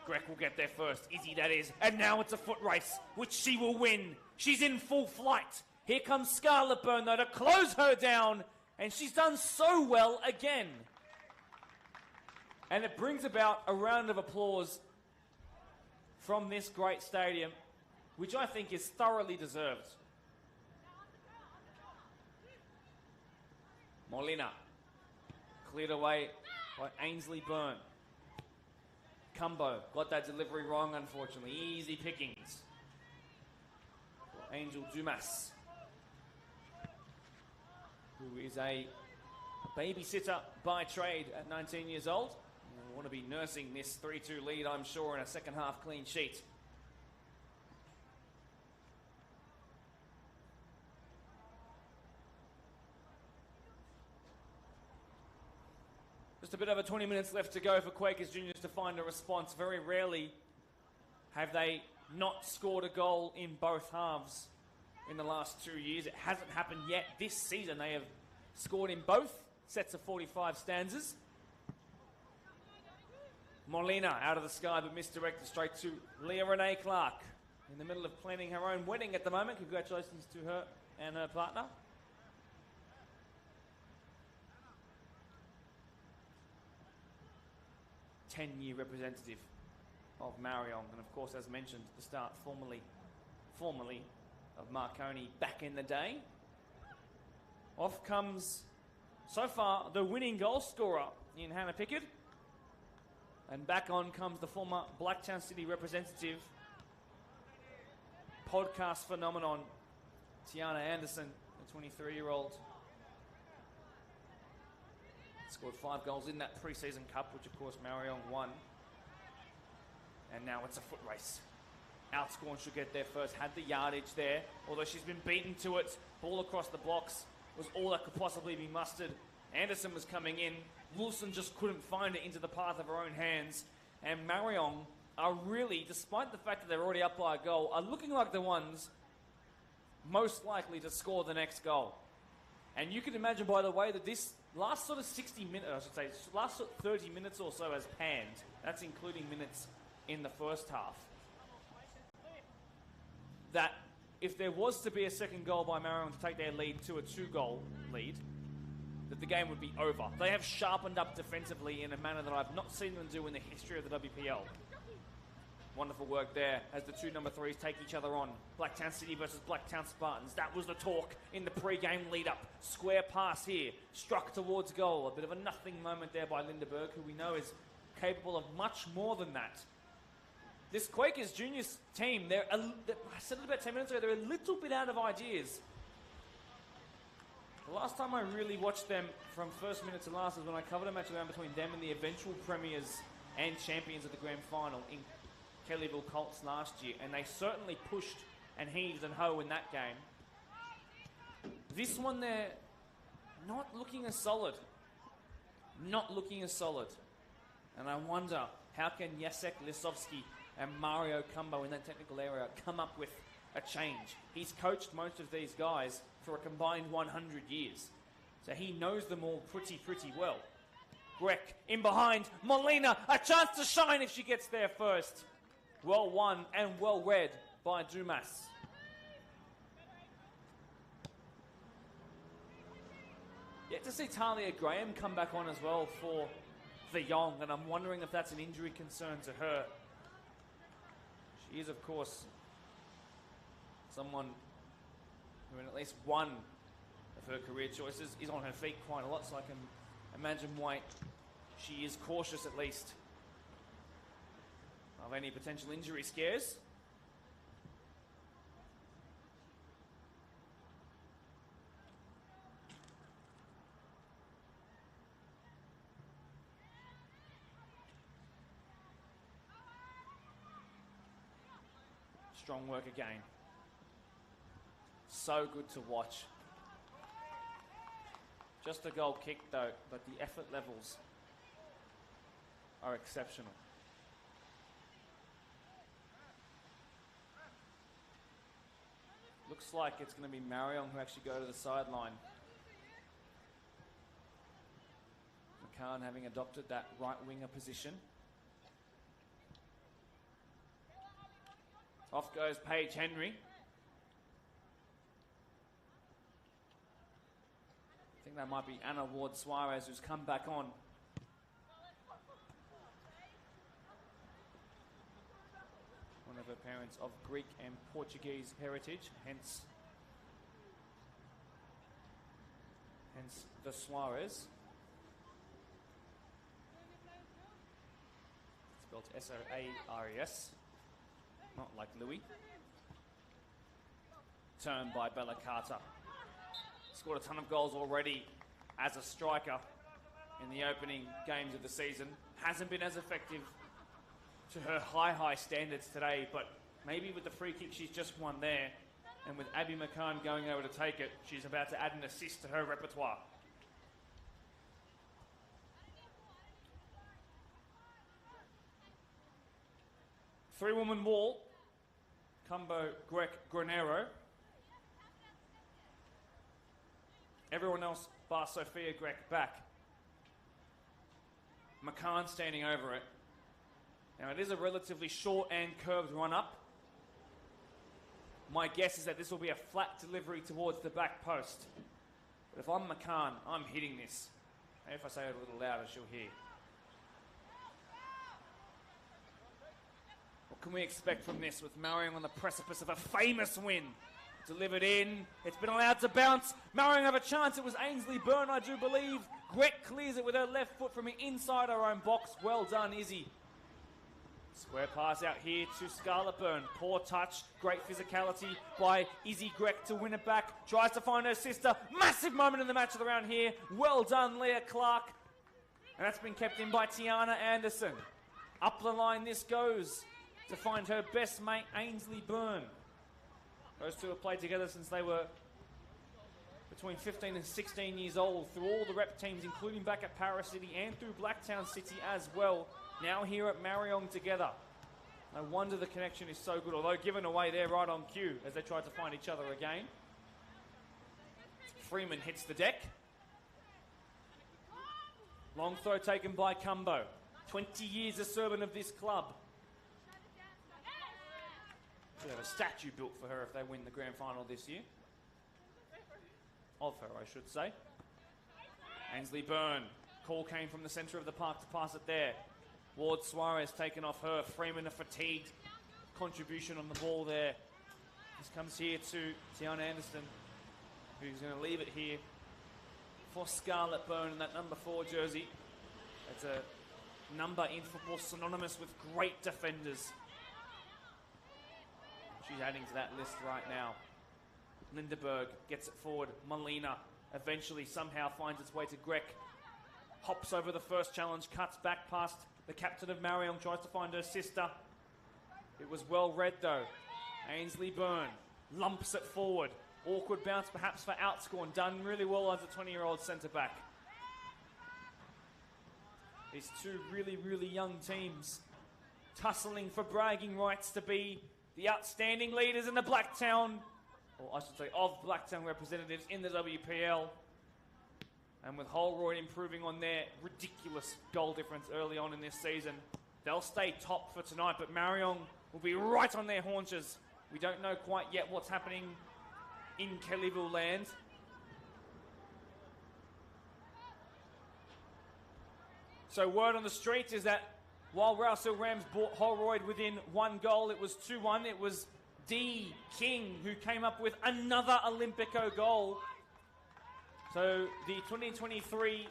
Grech will get there first. Izzy, that is. And now it's a foot race, which she will win. She's in full flight. Here comes Scarlett Byrne, though, to close her down. And she's done so well again. And it brings about a round of applause from this great stadium, which I think is thoroughly deserved. Molina. Cleared away by Ainsley Byrne. Cumbo got that delivery wrong, unfortunately. Easy pickings. Angel Dumas, who is a babysitter by trade at 19 years old. And want to be nursing this 3-2 lead, I'm sure, in a second half clean sheet. Just a bit over 20 minutes left to go for Quakers Juniors to find a response. Very rarely have they not scored a goal in both halves in the last 2 years. It hasn't happened yet this season. They have scored in both sets of 45 stanzas. Molina out of the sky, but misdirected straight to Leah Renee Clark. In the middle of planning her own wedding at the moment. Congratulations to her and her partner. Ten-year representative of Marayong. And of course, as mentioned, the start formerly of Marconi back in the day. Off comes, so far, the winning goal scorer in Hannah Pickett. And back on comes the former Blacktown City representative, podcast phenomenon, Tiana Anderson, the 23-year-old. Scored 5 goals in that pre-season cup, which of course Marayong won. And now it's a foot race. Outscorn should get there first, had the yardage there, although she's been beaten to it. Ball across the blocks was all that could possibly be mustered. Anderson was coming in. Wilson just couldn't find it into the path of her own hands. And Marayong are really, despite the fact that they're already up by a goal, are looking like the ones most likely to score the next goal. And you can imagine, by the way, that this last sort of 60 minutes, I should say, last sort of 30 minutes or so has panned. That's including minutes in the first half. That if there was to be a second goal by Marayong to take their lead to a 2-goal lead, that the game would be over. They have sharpened up defensively in a manner that I've not seen them do in the history of the WPL. Wonderful work there as the two number 3s take each other on. Blacktown City versus Blacktown Spartans. That was the talk in the pre-game lead-up. Square pass here, struck towards goal. A bit of a nothing moment there by Linda Berg, who we know is capable of much more than that. This Quakers juniors team, I said it about 10 minutes ago, they're a little bit out of ideas. The last time I really watched them from first minute to last was when I covered a match around between them and the eventual premiers and champions of the grand final in Kellyville Colts last year, and they certainly pushed and heaved and ho in that game. This one they're not looking as solid. Not looking as solid. And I wonder, how can Jacek Lisowski and Mario Cumbo in that technical area come up with a change? He's coached most of these guys for a combined 100 years. So he knows them all pretty well. Grek in behind. Molina, a chance to shine if she gets there first. Well won and well read by Dumas. Yet to see Talia Graham come back on as well for the Young, and I'm wondering if that's an injury concern to her. She is, of course, someone who in at least one of her career choices is on her feet quite a lot, so I can imagine why she is cautious at least of any potential injury scares. Strong work again. So good to watch. Just a goal kick though, but the effort levels are exceptional. Looks like it's going to be Marayong who actually go to the sideline. McCann having adopted that right winger position. Off goes Paige Henry. I think that might be Anna Ward Suarez who's come back on. One of her parents of Greek and Portuguese heritage, hence the Suarez. Spelled S-O-A-R-E-S. Not like Louis. Turned by Bella Carter. Scored a ton of goals already as a striker in the opening games of the season. Hasn't been as effective to her high standards today, but maybe with the free kick she's just won there, and with Abby McCann going over to take it, she's about to add an assist to her repertoire. Three-woman wall. Cumbo, Grek, Granero. Everyone else bar Sophia Grek back. McCann standing over it. Now it is a relatively short and curved run up. My guess is that this will be a flat delivery towards the back post. But if I'm McCann, I'm hitting this. Maybe if I say it a little louder, she'll hear. can we expect from this with Marayong on the precipice of a famous win? Delivered in. It's been allowed to bounce. Marayong have a chance. It was Ainsley Byrne, I do believe. Greg clears it with her left foot from inside her own box. Well done, Izzy. Square pass out here to Scarlett Byrne. Poor touch. Great physicality by Izzy Grech to win it back. Tries to find her sister. Massive moment in the match of the round here. Well done, Leah Clark. And that's been kept in by Tiana Anderson. Up the line this goes to find her best mate, Ainsley Byrne. Those two have played together since they were between 15 and 16 years old through all the rep teams, including back at Paris City and through Blacktown City as well. Now here at Marayong together. No wonder the connection is so good, although given away there right on cue as they tried to find each other again. Freeman hits the deck. Long throw taken by Cumbo. 20 years a servant of this club. Should have a statue built for her if they win the grand final this year. Of her, I should say. Ainsley Byrne. Call came from the centre of the park to pass it there. Ward Suarez taken off her. Freeman a fatigued contribution on the ball there. This comes here to Tiana Anderson, who's going to leave it here for Scarlett Byrne in that number 4 jersey. That's a number in football synonymous with great defenders. She's adding to that list right now. Lindeberg gets it forward. Molina eventually somehow finds its way to Grech. Hops over the first challenge, cuts back past the captain of Marayong, tries to find her sister. It was well read though. Ainsley Byrne lumps it forward. Awkward bounce perhaps for Outscorn. Done really well as a 20-year-old centre-back. These two really, really young teams tussling for bragging rights to be the outstanding leaders in the Blacktown, or I should say of Blacktown representatives in the WPL. And with Holroyd improving on their ridiculous goal difference early on in this season, they'll stay top for tonight, but Marayong will be right on their haunches. We don't know quite yet what's happening in Kellyville land. So word on the streets is that while Rouse Hill Rams brought Holroyd within 1 goal, it was 2-1. It was D. King who came up with another Olympico goal. So the 2023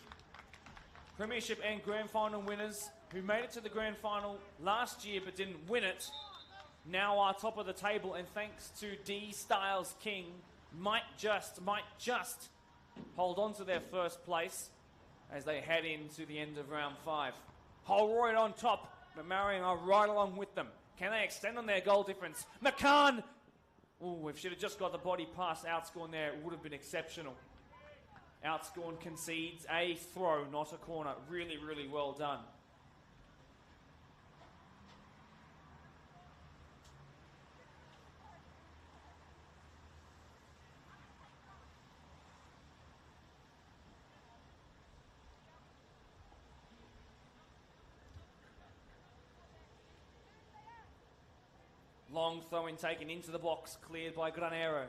Premiership and Grand Final winners who made it to the Grand Final last year but didn't win it now are top of the table, and thanks to D. Styles King might just hold on to their first place as they head into the end of round 5. Holroyd on top, but Marayong are right along with them. Can they extend on their goal difference? McCann! Oh, if she'd have just got the body pass Outscorn there, it would have been exceptional. Outscorn concedes a throw, not a corner. Really, really well done. Long throw-in taken into the box, cleared by Granero.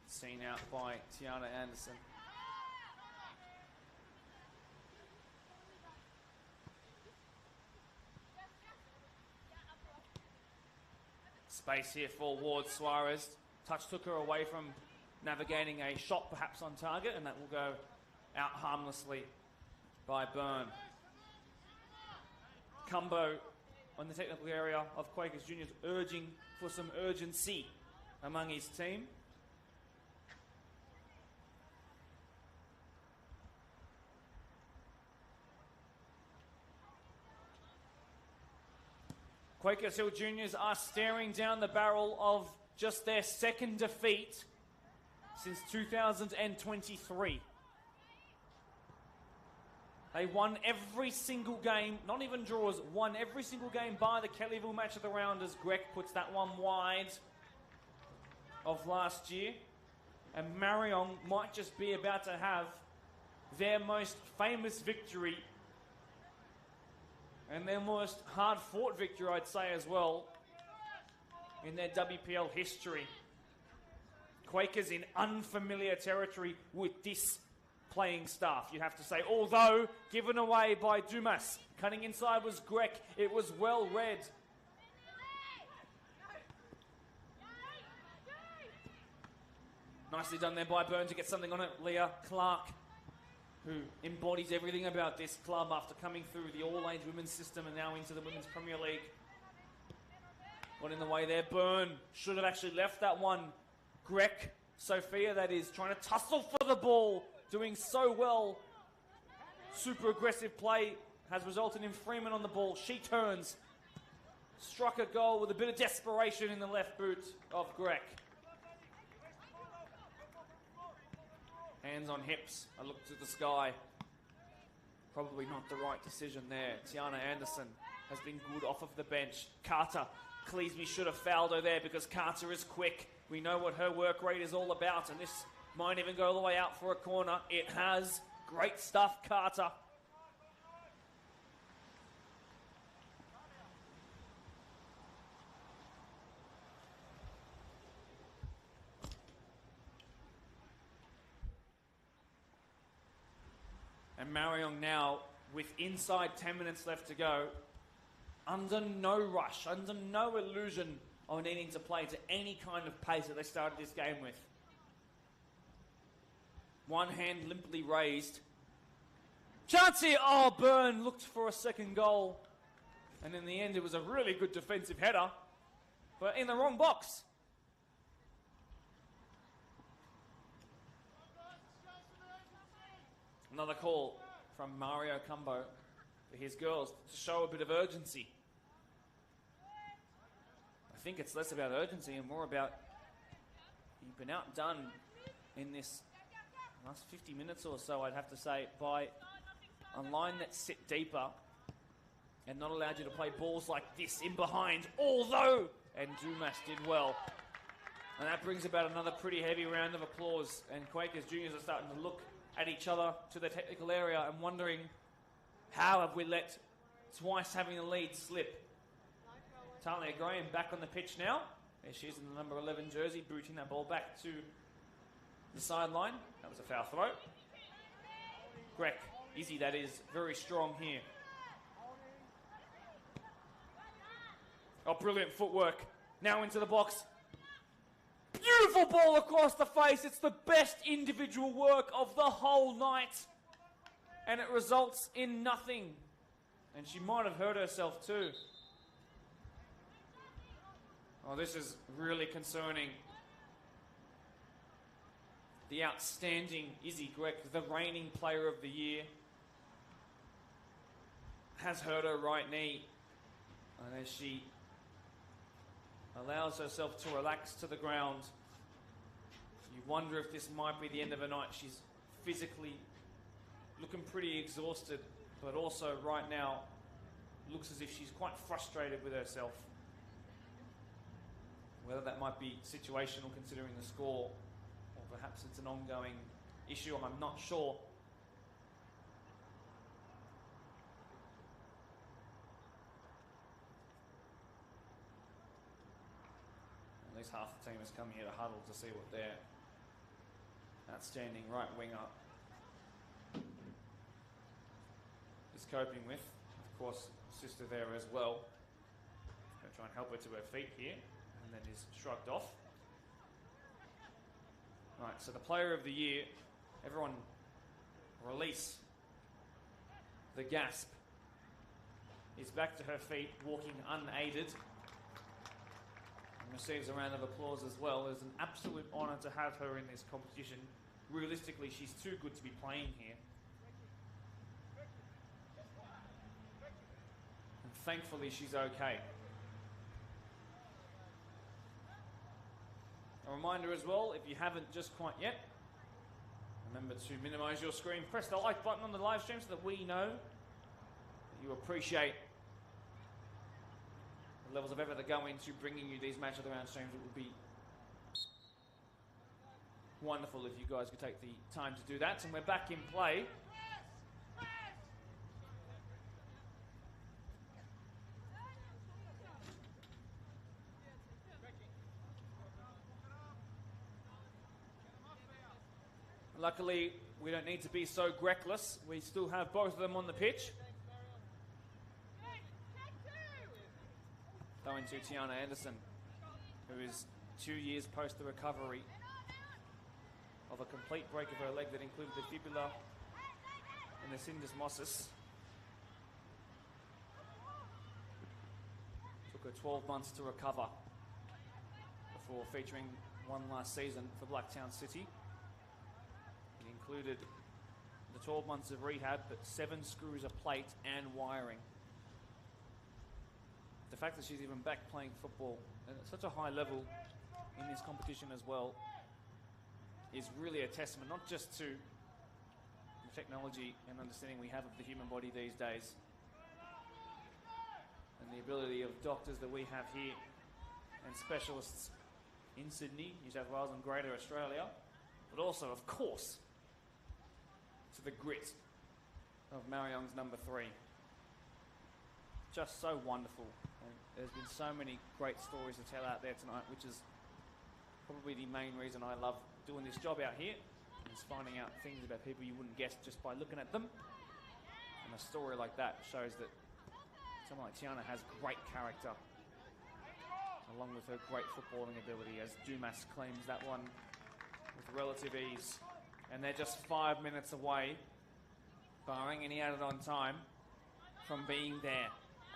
Seen out by Tiana Anderson. Space here for Ward Suarez. Touch took her away from navigating a shot perhaps on target, and that will go out harmlessly by Byrne. Cumbo on the technical area of Quakers Juniors urging for some urgency among his team. Quakers Hill Juniors are staring down the barrel of just their second defeat since 2023. They won every single game, not even draws, won every single game by the Kellyville match of the round as Grech puts that one wide of last year. And Marayong might just be about to have their most famous victory and their most hard-fought victory, I'd say, as well. in their WPL history. Quakers in unfamiliar territory with this playing staff, you have to say. Although, given away by Dumas. Cutting inside was Grek. It was well read. Nicely done there by Byrne to get something on it. Leah Clark, who embodies everything about this club after coming through the all-age women's system and now into the Women's Premier League. Got in the way there. Byrne should have actually left that one. Grek, Sophia that is, trying to tussle for the ball, doing so well. Super aggressive play has resulted in Freeman on the ball. She turns, struck a goal with a bit of desperation in the left boot of Grek. Hands on hips, a look to the sky. Probably not the right decision there. Tiana Anderson has been good off of the bench. Carter, Cleesby should have fouled her there because Carter is quick. We know what her work rate is all about, and this might even go all the way out for a corner. It has. Great stuff, Carter. And Marayong now, with inside 10 minutes left to go, under no rush, under no illusion of needing to play to any kind of pace that they started this game with. One hand limply raised. Chance here! Oh, Byrne looked for a second goal. And in the end, it was a really good defensive header, but in the wrong box. Another call from Mario Cumbo for his girls to show a bit of urgency. I think it's less about urgency and more about you've been outdone in this last 50 minutes or so, I'd have to say, by a line that sit deeper and not allowed you to play balls like this in behind, although, and Dumas did well. And that brings about another pretty heavy round of applause, and Quakers juniors are starting to look at each other to the technical area and wondering, how have we let twice having the lead slip? Talia Graham back on the pitch now. There she is in the number 11 jersey, booting that ball back to the sideline. That was a foul throw. Grek, Izzy that is, very strong here. Oh, brilliant footwork. Now into the box. Beautiful ball across the face. It's the best individual work of the whole night. And it results in nothing. And she might have hurt herself too. Oh, this is really concerning. The outstanding Izzy Grek, the reigning player of the year, has hurt her right knee. And as she allows herself to relax to the ground, you wonder if this might be the end of her night. She's physically looking pretty exhausted, but also right now looks as if she's quite frustrated with herself. Whether that might be situational considering the score, or perhaps it's an ongoing issue, I'm not sure. At least half the team has come here to huddle to see what their outstanding right winger is coping with. Of course, sister there as well. Going to try and help her to her feet here, and then is shrugged off. Right, so the player of the year, everyone release the gasp, is back to her feet, walking unaided. Receives a round of applause as well. It's an absolute honour to have her in this competition. Realistically, she's too good to be playing here. And thankfully, she's okay. A reminder as well, if you haven't just quite yet, remember to minimise your screen. Press the like button on the live stream so that we know that you appreciate levels of effort that go into bringing you these match of the round streams. It would be wonderful if you guys could take the time to do that. And we're back in play. Luckily, we don't need to be so Greckless. We still have both of them on the pitch. Going to Tiana Anderson, who is 2 years post the recovery of a complete break of her leg that included the fibula and the syndesmosis. Took her 12 months to recover before featuring one last season for Blacktown City. It included the 12 months of rehab, but 7 screws of plate and wiring. The fact that she's even back playing football at such a high level in this competition as well is really a testament not just to the technology and understanding we have of the human body these days and the ability of doctors that we have here and specialists in Sydney, New South Wales and Greater Australia, but also, of course, to the grit of Marayong's number 3. Just so wonderful. And there's been so many great stories to tell out there tonight, which is probably the main reason I love doing this job out here, is finding out things about people you wouldn't guess just by looking at them. And a story like that shows that someone like Tiana has great character, along with her great footballing ability, as Dumas claims that one with relative ease. And they're just 5 minutes away, barring any added on time, from being there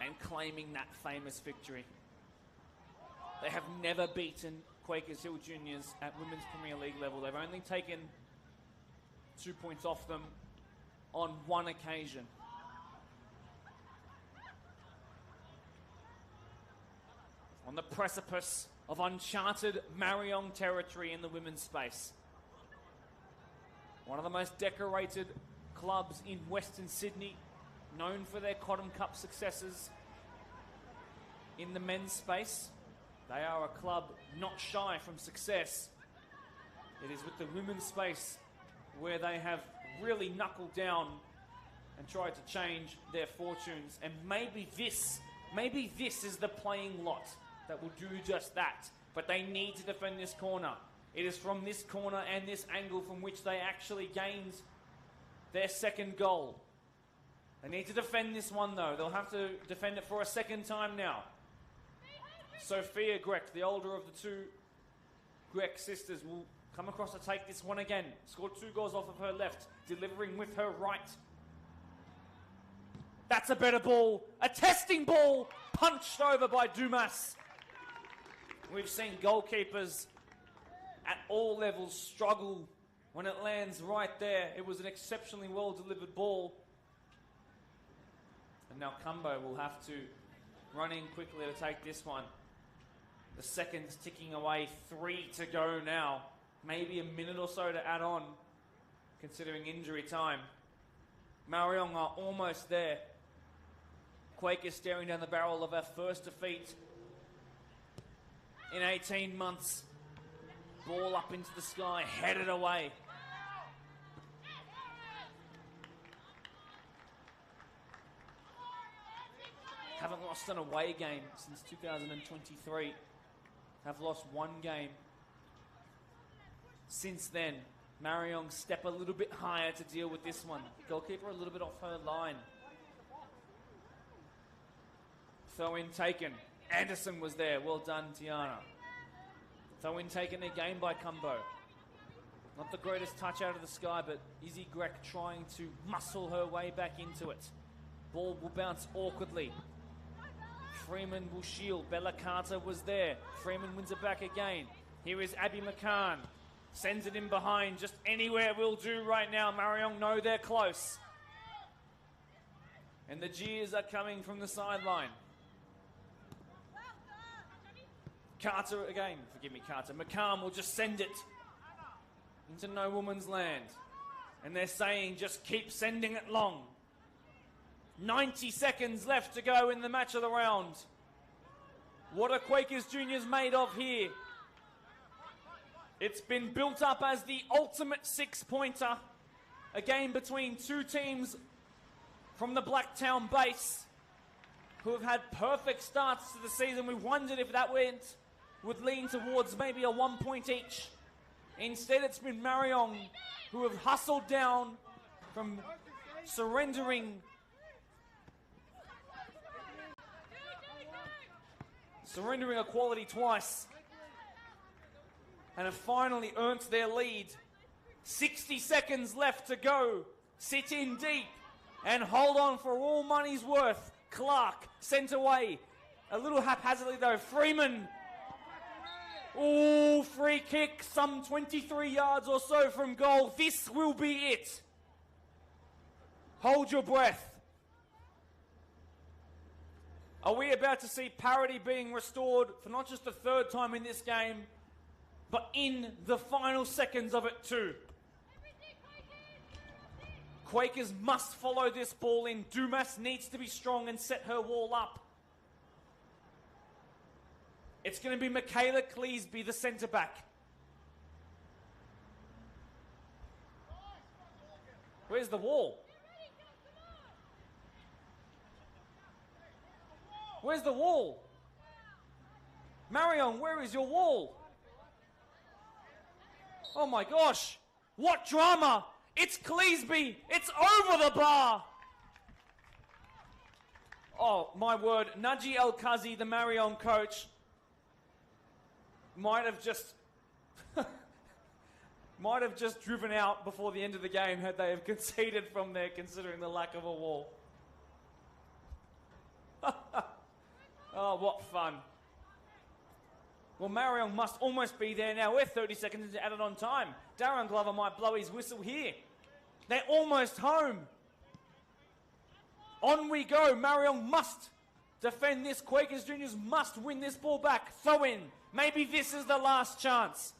and claiming that famous victory. They have never beaten Quakers Hill Juniors at Women's Premier League level. They've only taken 2 points off them on one occasion. On the precipice of uncharted Marayong territory in the women's space. One of the most decorated clubs in Western Sydney, known for their Cotton Cup successes in the men's space. They are a club not shy from success. It is with the women's space where they have really knuckled down and tried to change their fortunes. And maybe this is the playing lot that will do just that. But they need to defend this corner. It is from this corner and this angle from which they actually gained their second goal. They need to defend this one, though. They'll have to defend it for a second time now. Sophia Grech, the older of the two Grech sisters, will come across to take this one again. Scored 2 goals off of her left, delivering with her right. That's a better ball. A testing ball punched over by Dumas. We've seen goalkeepers at all levels struggle when it lands right there. It was an exceptionally well delivered ball. And now Cumbo will have to run in quickly to take this one. The seconds ticking away, 3 to go now. Maybe a minute or so to add on, considering injury time. Marayong are almost there. Quakers staring down the barrel of our first defeat in 18 months. Ball up into the sky, headed away. Haven't lost an away game since 2023. Have lost 1 game since then. Marayong step a little bit higher to deal with this one. Goalkeeper a little bit off her line. Throw-in taken. Anderson was there. Well done, Tiana. Throw-in taken again by Cumbo. Not the greatest touch out of the sky, but Izzy Grech trying to muscle her way back into it. Ball will bounce awkwardly. Freeman will shield. Bella Carter was there. Freeman wins it back again. Here is Abby McCann. Sends it in behind. Just anywhere will do right now. Marayong know they're close. And the jeers are coming from the sideline. Carter again. Forgive me, Carter. McCann will just send it into no woman's land. And they're saying just keep sending it long. 90 seconds left to go in the match of the round. What are Quakers Juniors made of here? It's been built up as the ultimate 6-pointer. A game between 2 teams from the Blacktown base who have had perfect starts to the season. We wondered if that would lean towards maybe a 1 point each. Instead, it's been Marayong who have hustled down from surrendering equality twice and have finally earned their lead. 60 seconds left to go. Sit in deep and hold on for all money's worth. Clark sent away. A little haphazardly though. Freeman. Ooh, free kick, some 23 yards or so from goal. This will be it. Hold your breath. Are we about to see parity being restored for not just the third time in this game, but in the final seconds of it too? Quakers must follow this ball in. Dumas needs to be strong and set her wall up. It's going to be Michaela Cleesby, the centre-back. Where's the wall? Where's the wall? Marayong, where is your wall? Oh my gosh. What drama. It's Cleesby. It's over the bar. Oh my word. Naji El-Kazi, the Marayong coach, might have just driven out before the end of the game had they have conceded from there, considering the lack of a wall. Oh, what fun. Well, Marayong must almost be there now. We're 30 seconds into added on time. Darren Glover might blow his whistle here. They're almost home. On we go. Marayong must defend this. Quakers Juniors must win this ball back. Throw in. Maybe this is the last chance.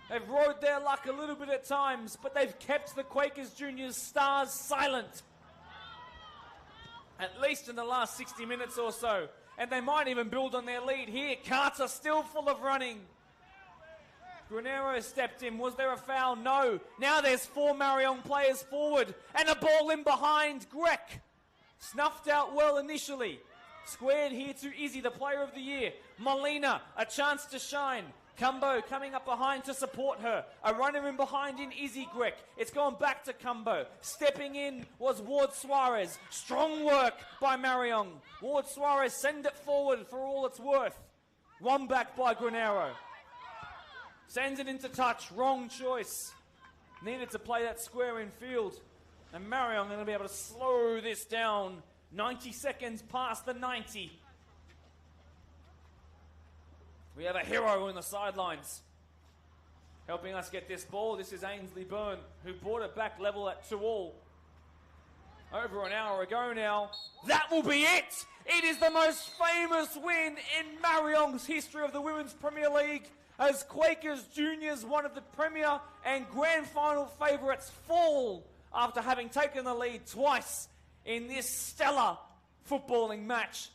They've rode their luck a little bit at times, but they've kept the Quakers Juniors stars silent. At least in the last 60 minutes or so. And they might even build on their lead here. Carter still full of running. Granero stepped in. Was there a foul? No. Now there's 4 Marayong players forward. And a ball in behind. Grek snuffed out well initially. Squared here to Izzy, the player of the year. Molina, a chance to shine. Cumbo coming up behind to support her. A runner in behind in Izzy Grek. It's gone back to Cumbo. Stepping in was Ward Suarez. Strong work by Marayong. Ward Suarez send it forward for all it's worth. One back by Granero. Sends it into touch. Wrong choice. Needed to play that square in field. And Marayong going to be able to slow this down. 90 seconds past the 90. We have a hero in the sidelines helping us get this ball. This is Ainsley Byrne, who brought it back level at 2-2. Over an hour ago now. That will be it! It is the most famous win in Marayong's history of the Women's Premier League, as Quakers Juniors, one of the Premier and Grand Final favourites, fall after having taken the lead twice in this stellar footballing match.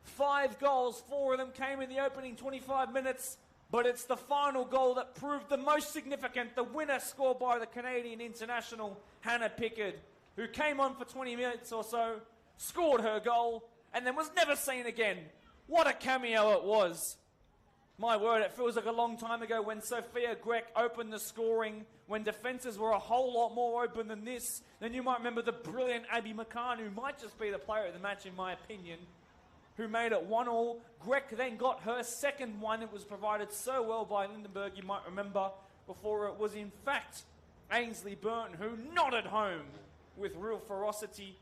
5 goals, 4 of them came in the opening 25 minutes, but it's the final goal that proved the most significant. The winner scored by the Canadian international, Hannah Pickard, who came on for 20 minutes or so, scored her goal, and then was never seen again. What a cameo it was. My word, it feels like a long time ago when Sophia Grek opened the scoring, when defences were a whole lot more open than this. Then you might remember the brilliant Abby McCann, who might just be the player of the match in my opinion, who made it 1-1. Grek then got her second one. It was provided so well by Lindenberg, you might remember, before it was in fact Ainsley Byrne who nodded home with real ferocity.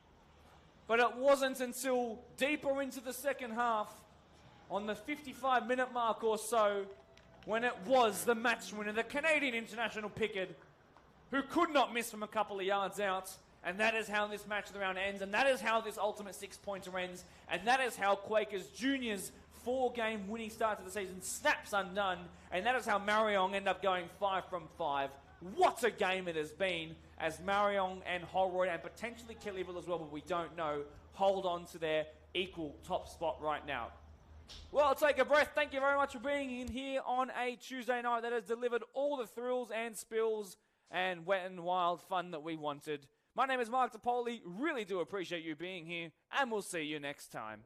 But it wasn't until deeper into the second half, on the 55-minute mark or so, when it was the match winner, the Canadian international Pickard, who could not miss from a couple of yards out. And that is how this match of the round ends, and that is how this ultimate 6-pointer ends, and that is how Quakers Juniors' 4-game winning start to the season snaps undone, and that is how Marayong end up going 5 from 5. What a game it has been, as Marayong and Holroyd, and potentially Kellyville as well, but we don't know, hold on to their equal top spot right now. Well, take a breath. Thank you very much for being in here on a Tuesday night that has delivered all the thrills and spills and wet and wild fun that we wanted. My name is Mark DePoli. Really do appreciate you being here, and we'll see you next time.